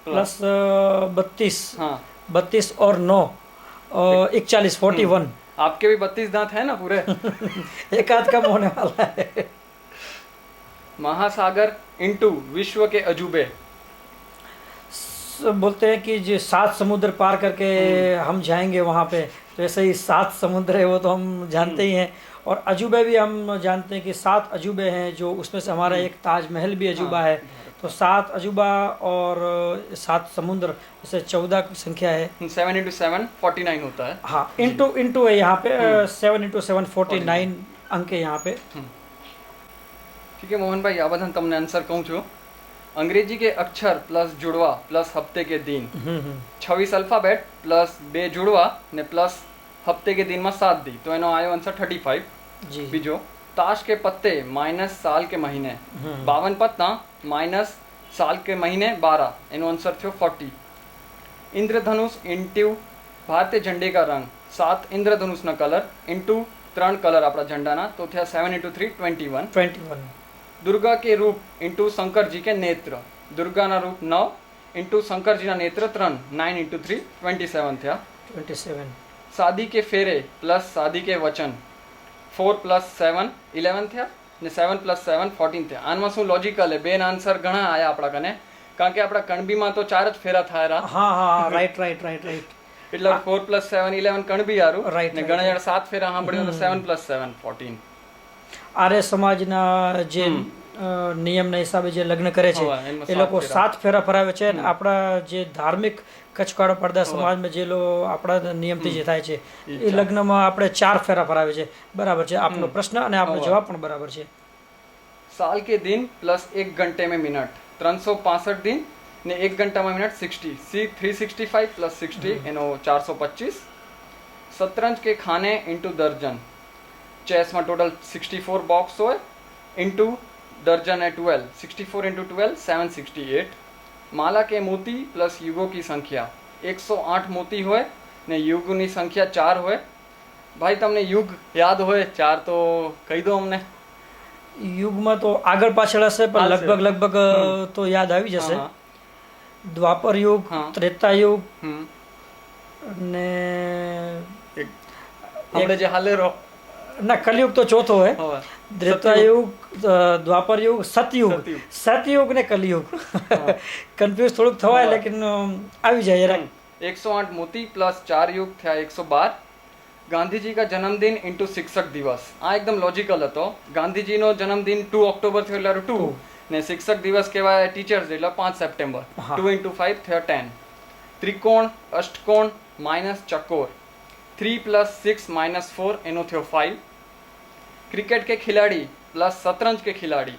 S1: प्लस 32. हाँ, 32 और 9 41, 41.
S2: आपके भी 32 दांत है ना पूरे?
S1: एक आध कम होने वाला है.
S2: महासागर इंटू विश्व के अजूबे.
S1: बोलते हैं कि जो 7 समुद्र पार करके हम जाएंगे वहाँ पे, तो ऐसे ही 7 समुद्र है वो तो हम जानते ही हैं. और अजूबे भी हम जानते हैं कि 7 अजूबे हैं, जो उसमें से हमारा एक ताजमहल भी अजूबा है. तो 7 अजूबा और 7 समुद्र, जैसे 14 की संख्या है.
S2: 7 × 7 49 होता है.
S1: हाँ, इंटू है यहाँ पे. 7 × 7 49 अंक है यहाँ पे.
S2: ठीक है मोहन भाई, આ બધા તમને આન્સર કહું છું. અંગ્રેજી કે અક્ષર પ્લસ जुड़वा પ્લસ હપ્તે કે દિન. 26 અલ્ફાબેટ પ્લસ 2 जुड़वा ને પ્લસ હપ્તે કે દિનમાં 7 દી, તો એનો આયો આન્સર 35.
S1: जी.
S2: બીજો, ताश के पत्ते माइनस साल के महीने. 52 पत्ता माइनस साल के महीने 12, એનો આન્સર થયો 40. इंद्रधनुष इंटू भारतीय झंडे का रंग 7 इंद्रधनुषના કલર इंटू 3 કલર આપણા झंडाના, तो થયા 7 × 3 21. दुर्गा के रूप इंटू शंकर जी के नेत्र. दुर्गाના रूप 9 इंटू शंकर जीના नेत्र 3, 9 × 3 27 થયા.
S1: 27.
S2: शादी के फेरे प्लस शादी के वचन 4 + 7 11 થયા ને 7 + 7 14 થયા. આનમાં શું લોજિકલ હે, બેન આન્સર ઘણા આયા આપણા કને, કારણ કે આપણા કણબીમાં તો 4 જ ફેરા થાયરા.
S1: હા હા, રાઈટ.
S2: એટલે 4 + 7 11 કણબી હારું, ને ઘણા જણા 7 ફેરા સાંભળ્યો તો 7 + 7 14.
S1: આર્ય સમાજના જે નિયમના હિસાબે જે લગ્ન કરે છે એ લોકો 7 ફેરા ફરાવે છે. અને આપણા જે ધાર્મિક કચ્છકાળો પડદા સમાજમાં જે આપણા નિયમથી જે થાય છે એ લગ્નમાં આપણે 4 ફેરા ફરાવે છે. બરાબર છે આપનો પ્રશ્ન, અને આપનો જવાબ પણ બરાબર છે.
S2: साल के दिन प्लस 1 घंटे में मिनट 365 दिन ने 1 घंटा में मिनट 60. सी 365 + 60 એનો 425. शतरंज के खाने इंटू दर्जन. चेस में टोटल 64 बॉक्स હોય इंटू दर्जन है 12. 64 × 12 768. माला के मोती प्लस युगों की संख्या 108 मोती હોય ને યુગની સંખ્યા 4 હોય. ભાઈ તમને યુગ યાદ હોય ચાર તો કહી દો અમને.
S1: યુગમાં તો આગળ પાછળ હશે પણ
S2: હાલશે.
S1: લગભગ તો યાદ આવી જશે.
S2: હા,
S1: દ્વાપર યુગ,
S2: હા.
S1: ત્રેતા યુગ
S2: હમ.
S1: અને
S2: આપણે જે હાલે રહો
S1: ના કલયુગ તો ચોથો હે.
S2: હવે
S1: ત્રેતા યુગ, દ્વાપર યુગ, સતયુગ.
S2: સતયુગ.
S1: સતયુગ ને કલયુગ કન્ફ્યુઝ થોડુંક થવાય
S2: હા.
S1: લેકિન આવી જાય જરાક.
S2: 108 मोती प्लस 4 युग થયા 112. ગાંધીજી કા જન્મદિન ઇન્ટુ શિક્ષક દિવસ. આ એકદમ લોજિકલ હતો. ગાંધીજીનો જન્મદિન 2 ઓક્ટોબર થયો એટલે 2 ને શિક્ષક દિવસ કહેવાય ટીચર્સ ડે એટલે 5 સપ્ટેમ્બર.
S1: હા.
S2: 2 into 5 થયા 10. ત્રિકોણ, અષ્ટકોણ માઇનસ ચકોર. 3 plus 6 minus 4 એનો થયો 5. ક્રિકેટ કે ખિલાડી પ્લસ શતરંજ કે ખિલાડી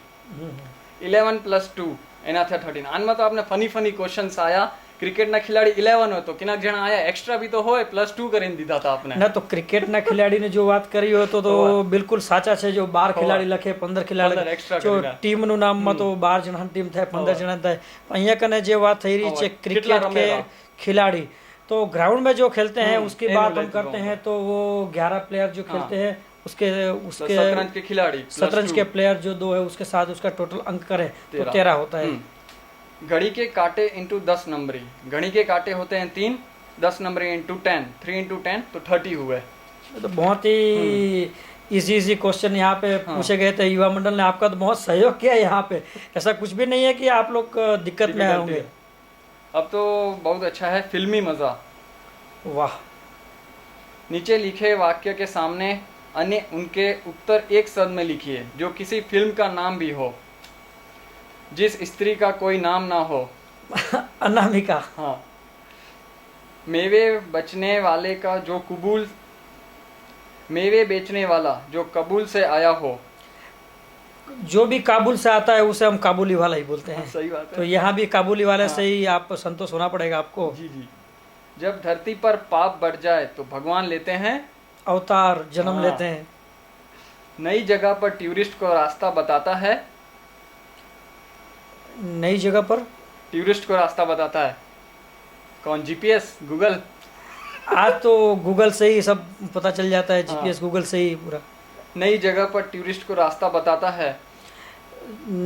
S2: 11 plus 2 એના થયા 13. આનમાં તો આપણે ફની ક્વેશ્ચન્સ આયા. ક્રિકેટના ખિલાડી 11 હોય તો કિનાક જણા આયા એક્સ્ટ્રા બી તો હોય +2 કરીને દીધા હતા આપણે.
S1: ના તો ક્રિકેટના ખેલાડીની જો વાત કરી હોય તો બિલકુલ સાચા છે. જો 12 ખેલાડી લખે, 15 ખેલાડી
S2: 15 extra
S1: જો
S2: કરી નાખે.
S1: ટીમનું નામમાં તો 12 જણાની ટીમ થાય, 15 જણા થાય. અહીંયા કને જે વાત થઈ रही છે
S2: કેટલા
S1: क्रिकेट के
S2: રમેगा?
S1: खिलाड़ी तो ग्राउंड में जो खेलते हैं उसकी
S2: एनुअल
S1: बात हम
S2: लेते
S1: करते
S2: होंगे।
S1: हैं तो वो 11 प्लेयर जो खेलते हैं उसके
S2: तो
S1: उसके
S2: शतरंज के खिलाड़ी
S1: शतरंज के प्लेयर जो 2 है उसके साथ उसका टोटल अंक करें तो 13 होता है.
S2: घड़ी के कांटे इंटू 10 नंबरी. घड़ी के कांटे होते हैं 3, 10 नंबरी इंटू 10, 3 into 10 तो 30 हुए.
S1: तो बहुत ही इजी क्वेश्चन यहाँ पे पूछे गए थे. युवा मंडल ने आपका तो बहुत सहयोग किया यहाँ पे. ऐसा कुछ भी नहीं है कि आप लोग दिक्कत में आए होंगे.
S2: अब तो बहुत अच्छा है, फिल्मी मजा.
S1: वाह.
S2: नीचे लिखे वाक्य के सामने अन्य उनके उत्तर एक शब्द में लिखिए जो किसी फिल्म का नाम भी हो, जिस स्त्री का कोई नाम ना हो.
S1: अनामिका.
S2: हाँ. मेवे बचने वाले का जो कबूल, मेवे बेचने वाला जो कबूल से आया हो.
S1: जो भी काबुल से आता है उसे हम काबुली वाला ही बोलते हैं.
S2: सही बात है.
S1: तो यहाँ भी काबुली वाले से ही आप संतोष होना पड़ेगा आपको.
S2: जी जी. जब धरती पर पाप बढ़ जाए तो भगवान लेते हैं
S1: अवतार, जन्म
S2: हाँ।
S1: लेते हैं.
S2: नई जगह पर टूरिस्ट को रास्ता बताता है.
S1: नई जगह पर
S2: टूरिस्ट को रास्ता बताता है कौन? GPS, Google.
S1: आज तो गूगल से ही सब पता चल जाता है.
S2: हाँ।
S1: जीपीएस गूगल से ही पूरा.
S2: नई जगह पर टूरिस्ट को रास्ता बताता है.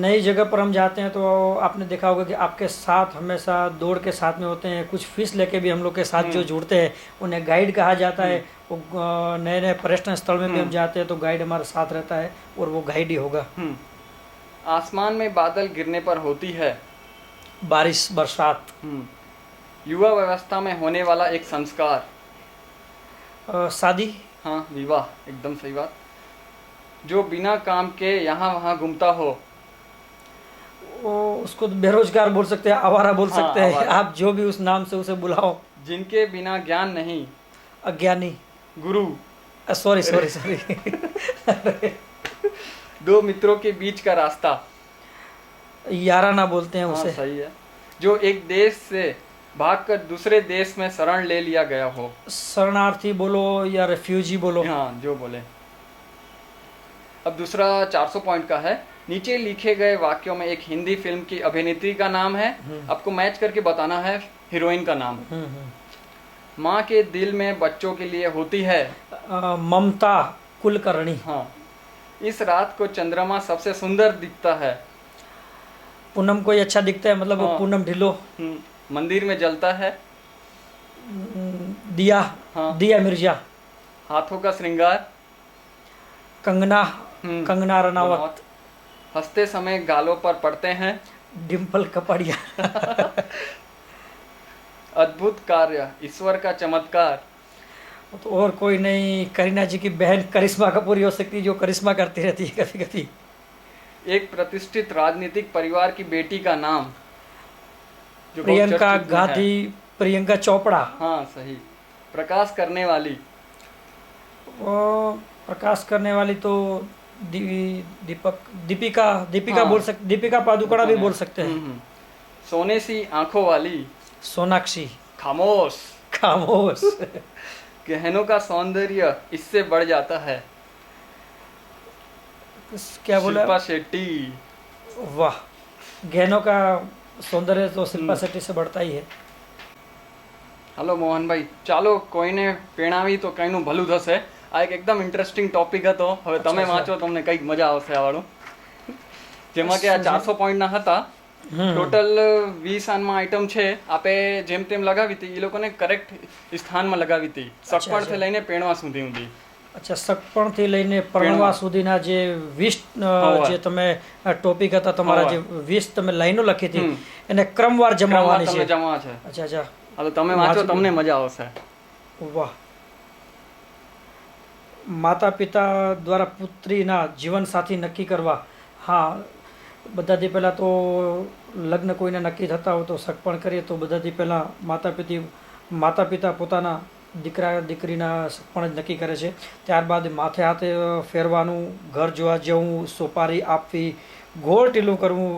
S1: नई जगह पर हम जाते हैं तो आपने देखा होगा कि आपके साथ हमेशा दौड़ के साथ में होते हैं. कुछ फीस लेके भी हम लोग के साथ जो जुड़ते हैं उन्हें गाइड कहा जाता है. वो नए नए पर्यटन स्थल में भी हम जाते हैं तो गाइड हमारे साथ रहता है और वो गाइड ही होगा.
S2: आसमान में बादल गिरने पर होती है
S1: बारिश, बरसात.
S2: युवा व्यवस्था में होने वाला एक संस्कार.
S1: शादी.
S2: हाँ, विवाह. एकदम सही बात. जो बिना काम के यहाँ वहाँ घूमता हो.
S1: वो उसको तो बेरोजगार बोल सकते हैं, आवारा बोल
S2: हाँ,
S1: सकते हैं.
S2: आवारा.
S1: आप जो भी उस नाम से उसे बुलाओ.
S2: जिनके बिना ज्ञान नहीं.
S1: अज्ञानी.
S2: गुरु.
S1: सॉरी.
S2: दो मित्रों के बीच का रास्ता.
S1: याराना बोलते हैं
S2: हाँ,
S1: उसे.
S2: सही है. जो एक देश से भागकर दूसरे देश में शरण ले लिया गया हो.
S1: शरणार्थी बोलो या रेफ्यूजी बोलो.
S2: हाँ, जो बोले. अब दूसरा 400 पॉइंट का है. नीचे लिखे गए वाक्यों में एक हिंदी फिल्म की अभिनेत्री का नाम है. आपको मैच करके बताना है हीरोइन का नाम. माँ के दिल में बच्चों के लिए होती है
S1: ममता कुलकर्णी.
S2: हाँ. इस रात को चंद्रमा सबसे सुंदर दिखता है.
S1: पूनम कोई अच्छा दिखता है मतलब वो
S2: हाँ.
S1: पूनम ढिल्लो.
S2: मंदिर में जलता है
S1: दिया.
S2: हाँ.
S1: दिया मिर्जा.
S2: हाथों का श्रृंगार.
S1: कंगना. कंगना रनावत.
S2: हंसते समय गालों पर पड़ते हैं
S1: डिम्पल कपाड़िया.
S2: अद्भुत कार्य, ईश्वर का चमत्कार.
S1: तो और कोई नहीं, करीना जी की बहन करिश्मा कपूर ही हो सकती है जो करिश्मा करती रहती है कभी कभी.
S2: एक प्रतिष्ठित राजनीतिक परिवार की बेटी का नाम. जो बहुत
S1: प्रियंका
S2: चर्चित में है.
S1: गांधी, प्रियंका चोपड़ा.
S2: हाँ, सही. प्रकाश करने वाली.
S1: वो प्रकाश करने वाली तो दीपिका
S2: हाँ.
S1: बोल सकते. दीपिका पादुकोण भी बोल सकते हैं.
S2: सोने सी आंखों वाली.
S1: सोनाक्षी.
S2: खामोश.
S1: खामोश.
S2: गहनों का सौंदर्य इससे बढ़ जाता है.
S1: क्या बोला?
S2: शिल्पा शेट्टी.
S1: वाह. गहनों का सौंदर्य तो शिल्पा शेट्टी से बढ़ता ही है.
S2: હાલો મોહનભાઈ, ચાલો કોઈને પેણાવી તો કંઈનું ભલું થશે. આ એક એકદમ ઇન્ટરેસ્ટિંગ ટોપિક હતો. હવે તમે વાંચો, તમને કંઈક મજા આવશે આ વાળું. જેમાં કે આ 400 પોઈન્ટના હતા. ટોટલ 20 આનમાં આઈટમ છે. આપે જેમ તેમ લગાવી હતી, એ લોકોને કરેક્ટ સ્થાનમાં લગાવી હતી. સગપણથી લઈને પેણવા સુધી.
S1: અચ્છા, સગપણથી લઈને પરણવા સુધીના જે 20 જે તમે ટોપિક હતા તમારા, જે 20 તમે લાઈનો લખી હતી એને ક્રમવાર જમાવવાની છે. અચ્છા અચ્છા,
S2: હવે તમે વાંચો, તમને મજા આવશે.
S1: વાહ. માતા પિતા દ્વારા પુત્રીના જીવન સાથી નક્કી કરવા. હા, બધાથી પહેલાં તો લગ્ન કોઈને નક્કી થતા હોય તો સગપણ કરીએ તો બધાથી પહેલાં માતા પિતા પોતાના દીકરા દીકરીના સગપણ જ નક્કી કરે છે. ત્યારબાદ માથે હાથે ફેરવાનું, ઘર જોવા જવું, સોપારી આપવી, ગોળ ટીલું કરવું,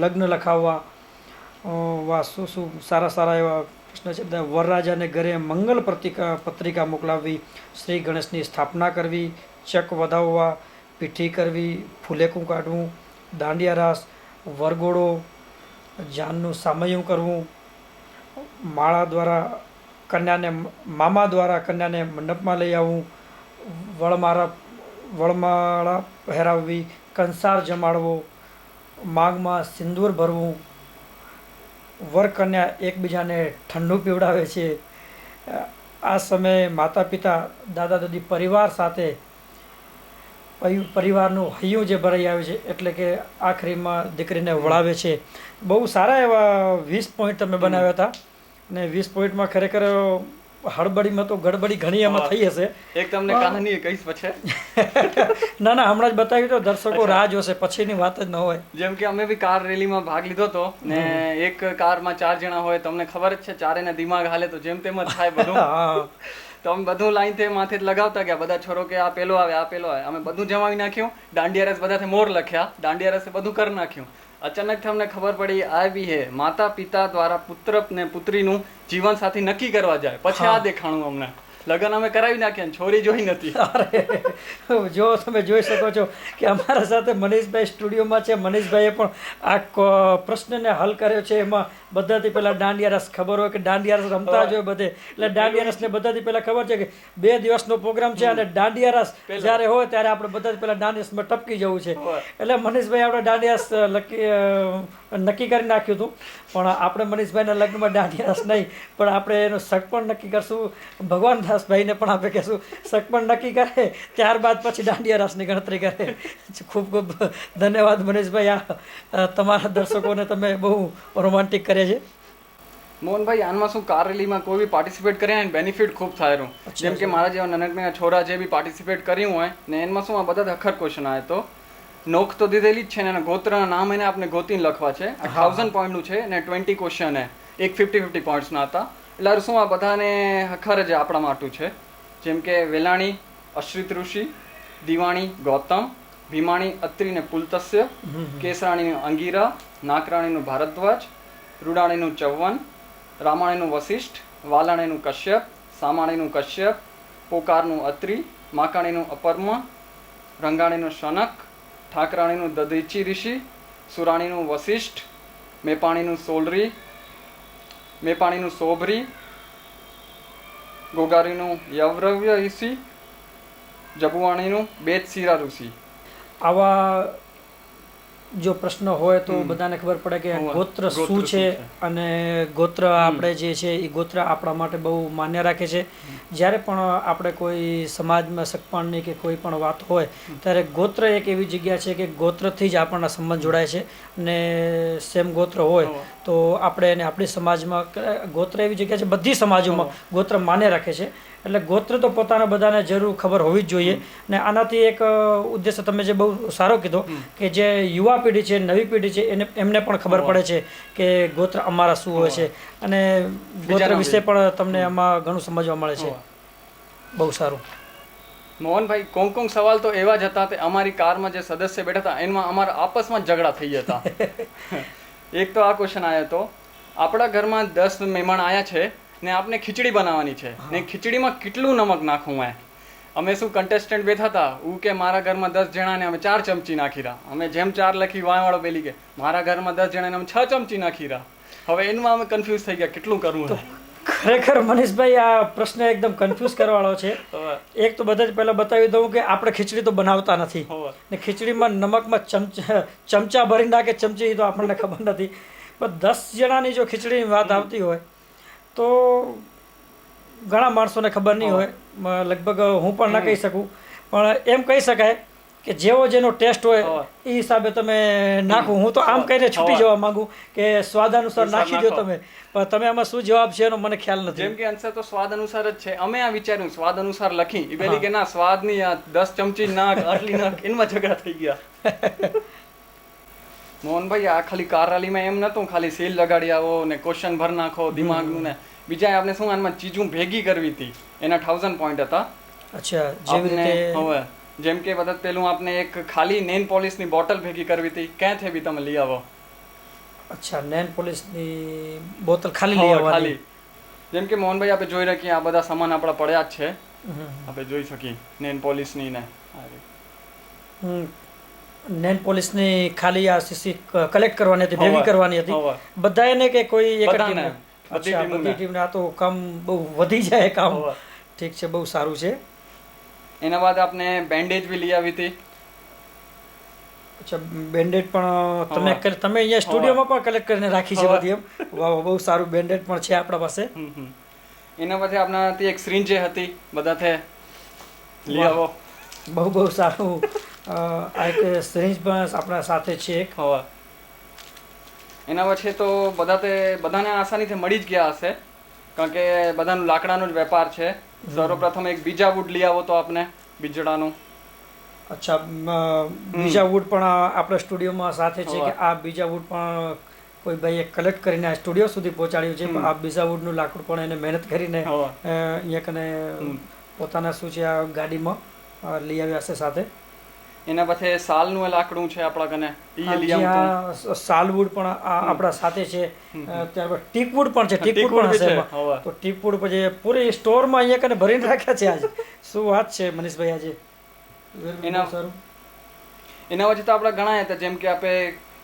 S1: લગ્ન લખાવવા. વાહ, શું શું સારા સારા એવા પ્રશ્ન છે. વરરાજાને ઘરે મંગલ પત્રિકા મોકલાવવી, શ્રી ગણેશની સ્થાપના કરવી, ચક વધાવવા, પીઠી કરવી, ફૂલેકું કાઢવું, દાંડિયા રાસ, વરઘોડો, જાનનું સામયું કરવું, મામા દ્વારા કન્યાને મંડપમાં લઈ આવવું, વળમાળા પહેરાવવી, કંસાર જમાડવો, માગમાં સિંદૂર ભરવું, વર કન્યા એકબીજાને ઠંડુ પીવડાવે છે. આ સમયે માતા પિતા દાદા દાદી પરિવાર સાથે પરિવારનું હૈયું જે ભરાઈ આવે છે, એટલે કે આખરીમાં દીકરીને વળાવે છે. બહુ સારા એવા 20 પોઈન્ટ તમે બનાવ્યા હતા. અને 20 પોઈન્ટમાં ખરેખર હળબડીમાં તો ગડબડી ઘણી એમાં થઈ હશે.
S2: એક તમને કહાની કહીશ પછી.
S1: ના ના, હમણાં જ બતાવ્યું તો દર્શકો રાહ જોશે, પછીની વાત જ ન હોય.
S2: જેમ કે અમે બી કાર રેલીમાં ભાગ લીધો હતો ને એક કારમાં 4 જણા હોય, તમને ખબર જ છે, ચારેને દિમાગ હાલે તો જેમ તેમ જ થાય બધું. તો અમે બધું લાઈનથી માથે જ લગાવતા ગયા. બધા છોરો કે આ પેલો આવે, આ પેલો આવે. અમે બધું જમાવી નાખ્યું. દાંડિયા રસ બધાથી મોર લખ્યા, દાંડિયા રસે બધું કરી નાખ્યું. અચાનક અમને ખબર પડી આ બી હે માતા પિતા દ્વારા પુત્ર ને પુત્રીનું જીવન સાથી નક્કી કરવા જાય. પછી આ દેખાણું અમને લગ્ન અમે કરાવી નાખ્યા, છોરી જોઈ નથી.
S1: અરે જો તમે જોઈ શકો છો કે અમારા સાથે મનીષભાઈ સ્ટુડિયોમાં છે. મનીષભાઈએ પણ આ પ્રશ્નને હલ કર્યો છે. એમાં બધાથી પહેલાં દાંડિયા રસ ખબર હોય કે દાંડિયા રસ રમતા જ હોય બધે, એટલે દાંડિયા રસને બધાથી પહેલાં ખબર છે કે 2 દિવસનો પ્રોગ્રામ છે અને દાંડિયા રસ જ્યારે હોય ત્યારે આપણે બધાથી પહેલાં દાંડિયા રસમાં ટપકી જવું છે. એટલે મનીષભાઈ આપણે દાંડિયા રસ નક્કી કરી નાખ્યું હતું. પણ આપણે મનીષભાઈના લગ્નમાં દાંડિયા રસ નહીં, પણ આપણે એનું સગપણ નક્કી કરશું. ભગવાન દાસભાઈને પણ આપણે કહેશું સગપણ નક્કી કરે, ત્યારબાદ પછી દાંડિયા રસની ગણતરી કરે. ખૂબ ખૂબ ધન્યવાદ મનીષભાઈ. આ તમારા દર્શકોને તમે બહુ રોમાન્ટિક કરે છે.
S2: મોહનભાઈ, આનમાં શું કાર રેલીમાં કોઈ બી પાર્ટિસિપેટ કરે ને બેનિફિટ ખૂબ થાય. જેમ કે મારા જેવા નાનકડા છોરા જે બી પાર્ટિસિપેટ કર્યું હોય ને એમાં શું આ બધા અખર ક્વેશ્ચન આવે તો નોખ તો દીધેલી જ છે ને એના ગોત્રના નામ એને આપણે ગોતીને લખવા છે. 1000 પોઈન્ટનું છે ને 20 ક્વેશ્ચન એક 50 પોઈન્ટ્સના હતા. એટલે શું આ બધાને અખર જ આપણા માટું છે. જેમ કે વેલાણી અશ્રિત ઋષિ, દિવાણી ગૌતમ, ભીમાણી અત્રિ ને પુલતસ્ય, કેસરાણીનું અંગીરા, નાકરાણીનું ભારદ્વાજ, રૂડાણીનું ચૌવન, રામાણીનું વશિષ્ઠ, વાલાણીનું કશ્યપ, સામાણીનું કશ્યપ, પોકારનું અત્રિ, માકાણીનું અપર્મ, રંગાણીનું શનક, ઠાકરાણીનું દધીચી ઋષિ, સુરાણીનું વશિષ્ઠ, મેપાણીનું સોલરી, મેપાણીનું સોભરી, ગોગારીનું યવ્રવ્ય ઋષિ, જબુવાણીનું બેતશીરા ઋષિ.
S1: આવા જો પ્રશ્ન હોય તો બધાને ખબર પડે કે ગોત્ર શું છે. અને ગોત્ર આપણે જે છે એ ગોત્ર આપણા માટે બહુ માન્ય રાખે છે. જ્યારે પણ આપણે કોઈ સમાજમાં સગપણની કે કોઈ પણ વાત હોય ત્યારે ગોત્ર એક એવી જગ્યા છે કે ગોત્રથી જ આપણના સંબંધ જોડાય છે. ને સેમ ગોત્ર હોય તો આપણે એને આપણી સમાજમાં ગોત્ર એવી જગ્યા છે, બધી સમાજોમાં ગોત્ર માન્ય રાખે છે. એટલે ગોત્ર તો પોતાના બધાને જરૂર ખબર હોવી જ જોઈએ. ને આનાથી એક ઉદ્દેશ્ય તમે જે બહુ સારો કીધો કે જે યુવા પેઢી છે, નવી પેઢી છે, એમને પણ ખબર પડે છે કે ગોત્ર અમારા શું હોય છે. અને ગોત્ર વિશે પણ તમને એમાં ઘણું સમજવા મળે છે. બહુ સારું.
S2: મોહનભાઈ, કોંગ સવાલ તો એવા જ હતા. અમારી કારમાં જે સદસ્ય બેઠા હતા એમાં અમારા આપસમાં ઝઘડા થઈ જતા. એક તો આ ક્વેશ્ચન આવ્યો હતો, આપણા ઘરમાં 10 મહેમાન આવ્યા છે ને આપણે ખીચડી બનાવવાની છે ને ખીચડીમાં કેટલું નમક નાખવું હોય. અમે શું કન્ટેસ્ટન્ટ બેઠા હતા, હું કે મારા ઘરમાં 10 જણાને અમે 4 ચમચી નાખી રહ્યા. અમે જેમ 4 લખી વાળો પેલી કે મારા ઘરમાં 10 જણાને અમે 6 ચમચી નાખી રહ્યા. હવે એમાં અમે કન્ફ્યુઝ થઈ ગયા કેટલું કરવું.
S1: ખરેખર મનીષભાઈ આ પ્રશ્ન એકદમ કન્ફ્યુઝ કરવાળો છે. એક તો બધા જ પહેલાં બતાવી દઉં કે આપણે ખીચડી તો બનાવતા નથી ને ખીચડીમાં નમકમાં ચમચા ભરી નાખે ચમચી તો આપણને ખબર નથી. પણ 10 જણાની જો ખીચડીની વાત આવતી હોય તો ઘણા માણસોને ખબર નહીં હોય. લગભગ હું પણ ના કહી શકું, પણ એમ કહી શકાય કે જેવો જેનો ટેસ્ટ હોય એ હિસાબે તમે નાખો. હું તો આમ કહીને છૂટી જવા માંગુ કે સ્વાદ અનુસાર નાખી દો તમે, પણ તમે આમાં શું જવાબ છે એનો મને ખ્યાલ નથી.
S2: જેમ કે આન્સર તો સ્વાદ અનુસાર જ છે. અમે આ વિચાર્યું સ્વાદ અનુસાર લખી, એ પેલી કે ના સ્વાદ ની આ 10 ચમચી નાખ આટલી નાખ, એમાં ઝઘડા થઈ ગયા. મોહનભાઈ આ ખાલી કાર રેલીમાં એમ નતું ખાલી સીલ લગાડી આવો ને ક્વેશ્ચન ભર નાખો દિમાગનું ને બીજા આપણે શું આનમાં ચીજું ભેગી કરવી હતી, એના 1000 પોઈન્ટ હતા.
S1: અચ્છા, જેવી રીતે
S2: હવે જેમ કે બધા પેલું આપણે એક ખાલી નેન પોલિશ ની બોટલ ભેગી કરવી હતી, ક્યાંથી બી તમે લઈ આવો.
S1: અચ્છા, નેન પોલિશ ની બોટલ ખાલી લઈ આવવાની.
S2: જેમ કે મોહનભાઈ આપણે જોઈ શકીએ આ બધા સામાન આપણા પડ્યા જ છે. આપણે જોઈ શકીએ નેન પોલિશ ની ને
S1: નેન પોલિશ ની ખાલી આ સીસી કલેક્ટ કરવાની હતી, ભેગી કરવાની હતી બધાને કે કોઈ એક ટીમને? અચ્છા, બધી ટીમને. આ તો કામ બહુ વધી જાય કામ. ઠીક છે, બહુ સારું છે.
S2: એના બાદ આપણે બેન્ડેજ બી લઈ આવી હતી.
S1: અચ્છા, બેન્ડેજ પણ તમે અહીંયા સ્ટુડિયોમાં પણ કલેક્ટ કરીને રાખી છે બધી? એમ વાહ, બહુ સારું. બેન્ડેજ પણ છે આપણા પાસે.
S2: એના પછી આપણાથી એક સિરિંજ હતી, બધાથી લઈ આવો.
S1: બહુ સારું. આ એક સિરિંજ પણ આપણા સાથે છે એક.
S2: એના પછી તો બધાને આસાનીથી મળી જ ગયા હશે, કારણ કે બધાનું લાકડાનો જ વેપાર છે. સર્વપ્રથમ એક બીજા વુડ લઈ આવો તો આપણે બીજડાનું.
S1: અચ્છા, બીજા વુડ પણ આપણા સ્ટુડિયોમાં સાથે છે કે આ બીજા વુડ પણ કોઈ ભાઈએ કલેક્ટ કરીને આ સ્ટુડિયો સુધી પહોંચાડ્યું છે. આ બીજા વુડનું લાકડું પણ એને મહેનત કરીને અહીંયા કને પોતાના શું છે આ ગાડીમાં લઈ આવ્યા છે સાથે.
S2: એના પછી સાલનું લાકડું છે આપણા કને, ઈ લઈ આવતું.
S1: સાલવુડ પણ આપણા સાથે છે. ત્યારબાદ ટીકવુડ પણ છે. ટીકવુડ પણ હશે એમાં. તો ટીકવુડ પછી પૂરી સ્ટોરમાં અહીંયા કને ભરીને રાખ્યા છે આજે. શું વાત છે મનીષભાઈ આજે.
S2: એના પછી તો આપણા ઘણા હતા, જેમ કે આપણે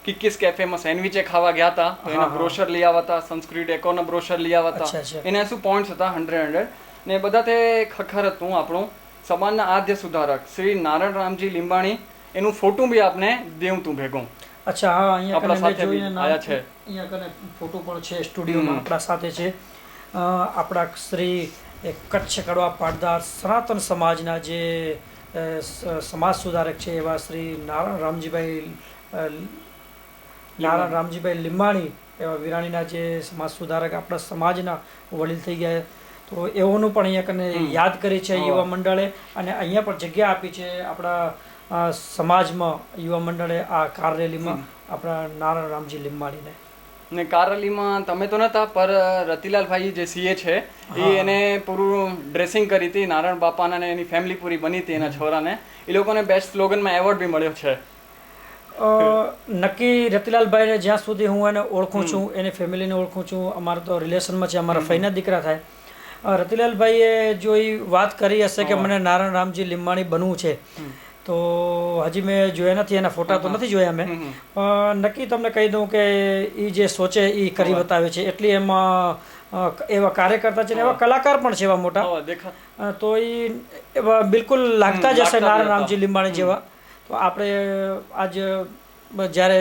S2: કિકીસ કેફેમાં સેન્ડવિચે ખાવા ગયા હતા તો એના બ્રોશર લઈ આવ્યા હતા. સંસ્કૃત એકોના બ્રોશર લઈ આવ્યા હતા. એના શું પોઈન્ટ્સ હતા 100 ને બધા તે ખખર હતું આપણું સમાજના આદ્ય સુધારક શ્રી નારાયણ રામજી લીંબાણી. એનું ફોટો બી આપણે દેવું તું ભેગું.
S1: અચ્છા, હા, અહીંયા કને ફોટો પણ છે સ્ટુડિયોમાં આપણા સાથે છે. આપણા શ્રી કચ્છ કડવા પાટદાર સનાતન સમાજના જે સમાજ સુધારક છે એવા શ્રી નારાયણ રામજીભાઈ લીંબાણી એવા વિરાણીના જે સમાજ સુધારક આપણા સમાજના વડીલ થઈ ગયા, તો એઓનું પણ અહીંયા કને યાદ કરી છે યુવા મંડળે, અને અહીંયા પણ જગ્યા આપી છે આપણા સમાજમાં યુવા મંડળે આ કાર રેલીમાં આપણા નારાયણ રામજી લીંબાણીને.
S2: ને કાર રેલીમાં તમે તો નતા, પર રતિલાલભાઈ જે સીએ છે એ એને પૂરું ડ્રેસિંગ કરી હતી નારાયણ બાપાના ને એની ફેમિલી પૂરી બની હતી એના છોરાને. એ લોકોને બેસ્ટ સ્લોગનમાં એવોર્ડ બી મળ્યો છે.
S1: નક્કી રતિલાલભાઈને જ્યાં સુધી હું એને ઓળખું છું, એની ફેમિલીને ઓળખું છું, અમારા તો રિલેશનમાં છે, અમારા ફઈના દીકરા થાય. રતિલાલભાઈએ જો એ વાત કરી હશે કે મને નારાયણ રામજી લીંબાણી બનવું છે, તો હજી મેં જોયા નથી, એના ફોટા તો નથી જોયા મેં, પણ નક્કી તમને કહી દઉં કે એ જે સોચે એ કરી બતાવે છે. એટલી એમાં એવા કાર્યકર્તા છે ને એવા કલાકાર પણ છે એવા મોટા, તો એ એવા બિલકુલ લાગતા જ હશે નારાયણ રામજી લીંબાણી જેવા. તો આપણે આજ જ્યારે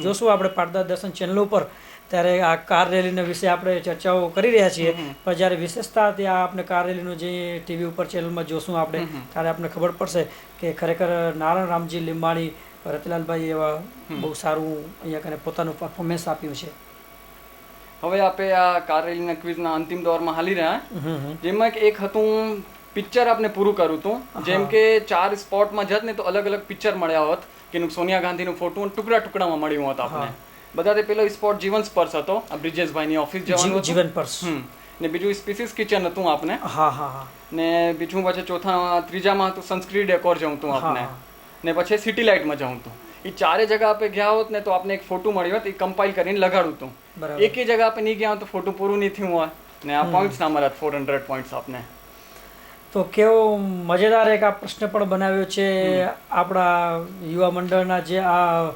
S1: જોશું આપણે પાટદાર દર્શન ચેનલ ઉપર, ત્યારે આ કાર રેલીના વિશે આપણે ચર્ચાઓ કરી રહ્યા છીએ, પણ જ્યારે વિશેષતા ત્યાં આપણે કાર રેલીનું જે ટીવી ઉપર ચેનલમાં જોશું આપણે, ત્યારે આપણે ખબર પડશે કે ખરેખર નારાયણ રામજી લીંબાણી રતિલાલભાઈ એવા બહુ સારું અહીંયા કને પોતાનું પરફોર્મન્સ આપ્યું છે.
S2: હવે આપણે આ કાર રેલીના ક્વિઝના અંતિમ દોરમાં હાલી રહ્યા, જેમાં એક હતું પિક્ચર આપણે પૂરું કર્યું હતું. જેમ કે 4 સ્પોટમાં જત ને તો અલગ અલગ પિક્ચર મળ્યા હોત, કે સોનિયા ગાંધીનું ફોટો ટુકડા ટુકડામાં મળ્યું હોત આપણે. બધા પેલો સ્પોટ જીવન સ્પર્શ હતો, આ બ્રિજેશભાઈની ઓફિસ જવાનું
S1: જીવન સ્પર્શ,
S2: ને બીજું સ્પીસીસ કિચન હતું આપણે, ને બીજું પછી ત્રીજામાં હતું સંસ્કૃત ડેકોર જવું હતું આપણે, ને પછી સિટી લાઇટમાં જવું હતું. એ ચારે જગ્યા આપણે ગયા હોત ને તો આપણે એક ફોટો મળ્યો હોત, એ કમ્પાઇલ કરીને લગાડું હતું. એક જગ્યા આપણે નહીં ગયા તો ફોટો પૂરું નહીં થયું હોય, ને આ પોઈન્ટ્સ ના મળ્યા 400 પોઈન્ટ્સ આપને.
S1: તો કેવો મજેદાર એક આ પ્રશ્ન પણ બનાવ્યો છે આપણા યુવા મંડળના જે આ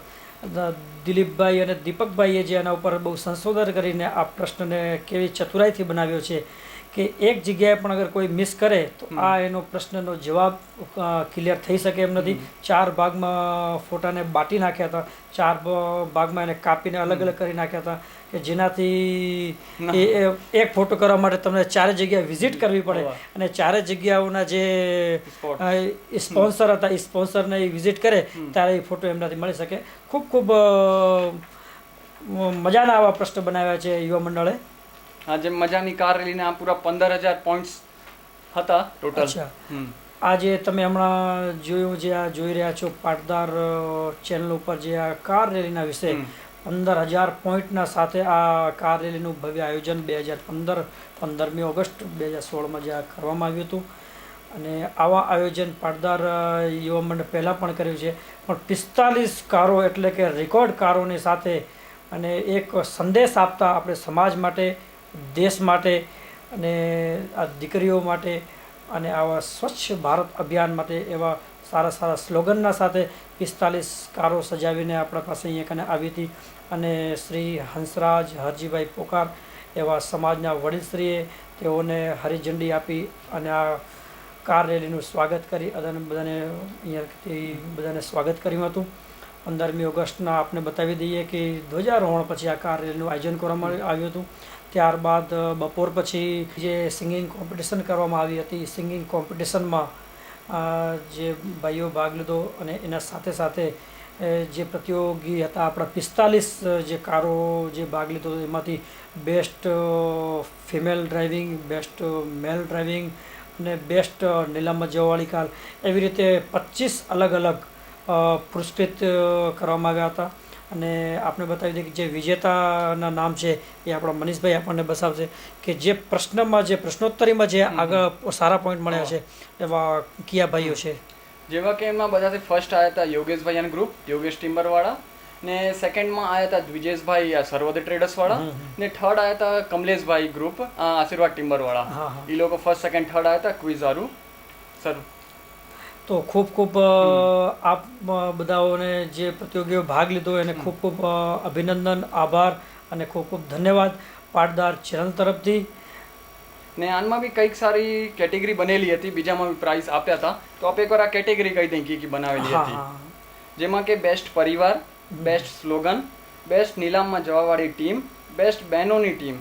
S1: દિલીપભાઈ અને દીપકભાઈએ જે આના ઉપર બહુ સંશોધન કરીને આ પ્રશ્નને કેવી ચતુરાઈથી બનાવ્યો છે કે એક જગ્યાએ પણ અગર કોઈ મિસ કરે તો આ એનો પ્રશ્નનો જવાબ ક્લિયર થઈ શકે એમ નથી. 4 ભાગમાં ફોટાને બાટી નાખ્યા હતા, 4 ભાગમાં એને કાપીને અલગ અલગ કરી નાખ્યા હતા કે જેનાથી એક ફોટો કરવા માટે તમને 4 જગ્યા વિઝિટ કરવી પડે અને 4 જગ્યાઓના જે સ્પોન્સર હતા એ સ્પોન્સરને વિઝિટ કરે ત્યારે એ ફોટો એમનાથી મળી શકે. ખૂબ ખૂબ મજાના આવા પ્રશ્ન બનાવ્યા છે યુવા મંડળે.
S2: આજે મજાની કાર રેલીના પૂરા 15,000 પોઈન્ટ્સ હતા ટોટલ.
S1: આજે તમે હમણાં જોયું, જે આ જોઈ રહ્યા છો પાટદાર ચેનલ ઉપર, જે આ કાર રેલીના વિશે 15,000 પોઈન્ટના સાથે આ કાર રેલીનું ભવ્ય આયોજન 2015 15મી ઓગસ્ટ 2016માં જે આ કરવામાં આવ્યું હતું. અને આવા આયોજન પાટદાર યુવા મંડળ પહેલાં પણ કર્યું છે, પણ 45 કારો એટલે કે રેકોર્ડ કારોની સાથે અને એક સંદેશ આપતા આપણે સમાજ માટે, દેશ માટે અને આ દીકરીઓ માટે અને આવા સ્વચ્છ ભારત અભિયાન માટે એવા સારા સારા સ્લોગનના સાથે 45 કારો સજાવીને આપણા પાસે અહીંયા કને આવી હતી. અને શ્રી હંસરાજ હરજીભાઈ પોકાર એવા સમાજના વડીલશ્રીએ તેઓને હરી ઝંડી આપી અને આ કાર રેલીનું સ્વાગત કરી બધાને અહીંયાથી બધાને સ્વાગત કર્યું હતું. 15મી ઓગસ્ટના આપણે બતાવી દઈએ કે ધ્વજારોહણ પછી આ કાર રેલીનું આયોજન કરવામાં આવ્યું હતું. ત્યારબાદ બપોર પછી જે સિંગિંગ કોમ્પિટિશન કરવામાં આવી હતી, સિંગિંગ કોમ્પિટિશનમાં જે ભાઈઓ ભાગ લીધો અને એના સાથે સાથે જે પ્રતિયોગી હતા આપણા 45 જે કારો જે ભાગ લીધો એમાંથી બેસ્ટ ફિમેલ ડ્રાઇવિંગ, બેસ્ટ મેલ ડ્રાઇવિંગ અને બેસ્ટ નીલામત જવાવાળી કાર, એવી રીતે 25 અલગ અલગ પુરસ્કૃત કરવામાં આવ્યા હતા. અને આપણે બતાવી દઈએ કે જે વિજેતાના નામ છે એ આપણા મનીષભાઈ આપણને બતાવશે કે જે પ્રશ્નમાં, જે પ્રશ્નોત્તરીમાં જે આગળ સારા પોઈન્ટ મળ્યા છે એવા કયા ભાઈઓ છે.
S2: જેવા કે એમાં બધાથી ફર્સ્ટ આવ્યા હતા યોગેશભાઈ અને ગ્રુપ, યોગેશ ટિમ્બરવાળા, ને સેકન્ડમાં આવ્યા હતા દ્વિજેશભાઈ સર્વોદય ટ્રેડર્સવાળા, ને થર્ડ આવ્યા હતા કમલેશભાઈ ગ્રુપ આશીર્વાદ ટિમ્બરવાળા. એ લોકો ફર્સ્ટ સેકન્ડ થર્ડ આવ્યા હતા ક્વિઝારું સર.
S1: તો ખૂબ ખૂબ આપ બધાઓને જે પ્રતિયોગીઓ ભાગ લીધો એને ખૂબ ખૂબ અભિનંદન, આભાર અને ખૂબ ખૂબ ધન્યવાદ પાટદાર ચેનલ તરફથી.
S2: ને આનમાં બી કંઈક સારી કેટેગરી બનેલી હતી, બીજામાં બી પ્રાઇઝ આપ્યા હતા. તો આપણે એકવાર આ કેટેગરી કહી દઈએ કે બનાવેલી હતી, જેમાં કે બેસ્ટ પરિવાર, બેસ્ટ સ્લોગન, બેસ્ટ નીલામમાં જવાવાળી ટીમ, બેસ્ટ બહેનોની team,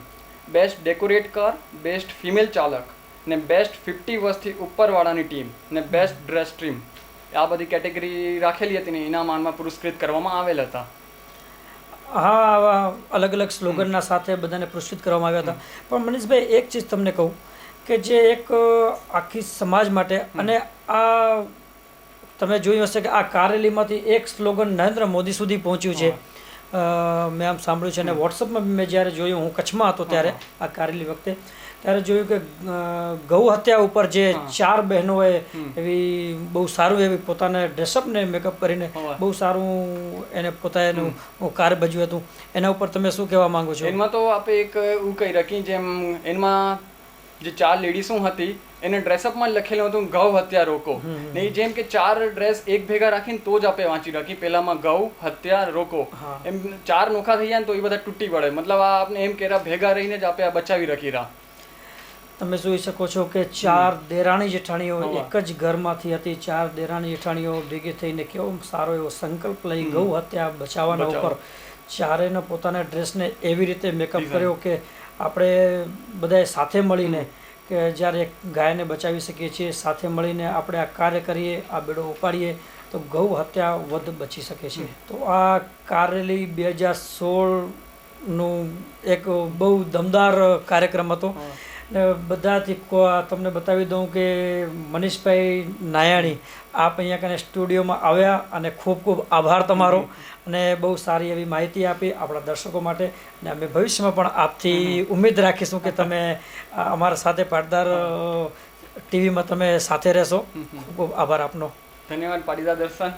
S2: best decorate car, best female ચાલક ને બેસ્ટ 50 વર્ષથી ઉપરવાળાની ટીમ ને બેસ્ટ ડ્રેસ ટીમ, આ બધી કેટેગરી રાખેલી હતી ને ઇનામમાં પુરસ્કૃત કરવામાં આવેલ હતા.
S1: હા, આવા અલગ અલગ સ્લોગનના સાથે બધાને પુરસ્કૃત કરવામાં આવ્યા હતા. પણ મનીષભાઈ એક ચીજ તમને કહું કે જે એક આખી સમાજ માટે, અને આ તમે જોયું હશે કે આ કાર રેલીમાંથી એક સ્લોગન નરેન્દ્ર મોદી સુધી પહોંચ્યું છે. મેં આમ સાંભળ્યું છે અને વોટ્સઅપમાં મેં જ્યારે જોયું, હું કચ્છમાં હતો ત્યારે આ કાર રેલી વખતે, ત્યારે જોયું કે ગૌ હત્યા ઉપર જે 4 બહેનોએ એવી બહુ સારું એવી પોતાને ડ્રેસઅપને મેકઅપ કરીને બહુ સારું એને પોતાનું કાર્ય ભજવ્યું હતું. એના ઉપર તમે શું કહેવા માંગો છો?
S2: એમાં તો આપણે એક એવું કહી રાખી, જેમ એમાં જે 4 લેડીઝો હતી એને ડ્રેસઅપમાં લખેલું હતું ગૌ હત્યા રોકો. ને જેમ કે 4 ડ્રેસ એક ભેગા રાખીને તો જ આપણે વાંચી રાખી, પહેલામાં ગૌ હત્યા રોકો, એમ 4 નોખા થઈ જાય ને તો એ બધા તૂટી પડે. મતલબ આ આપણે એમ કહેરા ભેગા રહીને જ આપણે આ બચાવી રાખી રહ્યા.
S1: તમે જોઈ શકો છો કે 4 દેરાણી જેઠાણીઓ એક જ ઘરમાંથી હતી. 4 દેરાણી જેઠાણીઓ ભેગી થઈને કેવો સારો એવો સંકલ્પ લઈ ગૌ હત્યા બચાવવાના ઉપર ચારેયને પોતાના ડ્રેસને એવી રીતે મેકઅપ કર્યો કે આપણે બધાએ સાથે મળીને કે જ્યારે એક ગાયને બચાવી શકીએ છીએ, સાથે મળીને આપણે આ કાર્ય કરીએ, આ બેડો ઉપાડીએ તો ગૌ હત્યા વધ બચી શકે છે. તો આ કાર રેલી 2016નું એક બહુ દમદાર કાર્યક્રમ હતો. ને બધાથી તમને બતાવી દઉં કે મનીષભાઈ નાયાણી આપ અહીંયા કને સ્ટુડિયોમાં આવ્યા અને ખૂબ ખૂબ આભાર તમારો, અને બહુ સારી એવી માહિતી આપી આપણા દર્શકો માટે. અને અમે ભવિષ્યમાં પણ આપથી ઉમ્મીદ રાખીશું કે તમે અમારા સાથે પાટદાર ટીવીમાં તમે સાથે રહેશો. ખૂબ ખૂબ આભાર આપનો.
S2: ધન્યવાદ પાટીદાર દર્શન.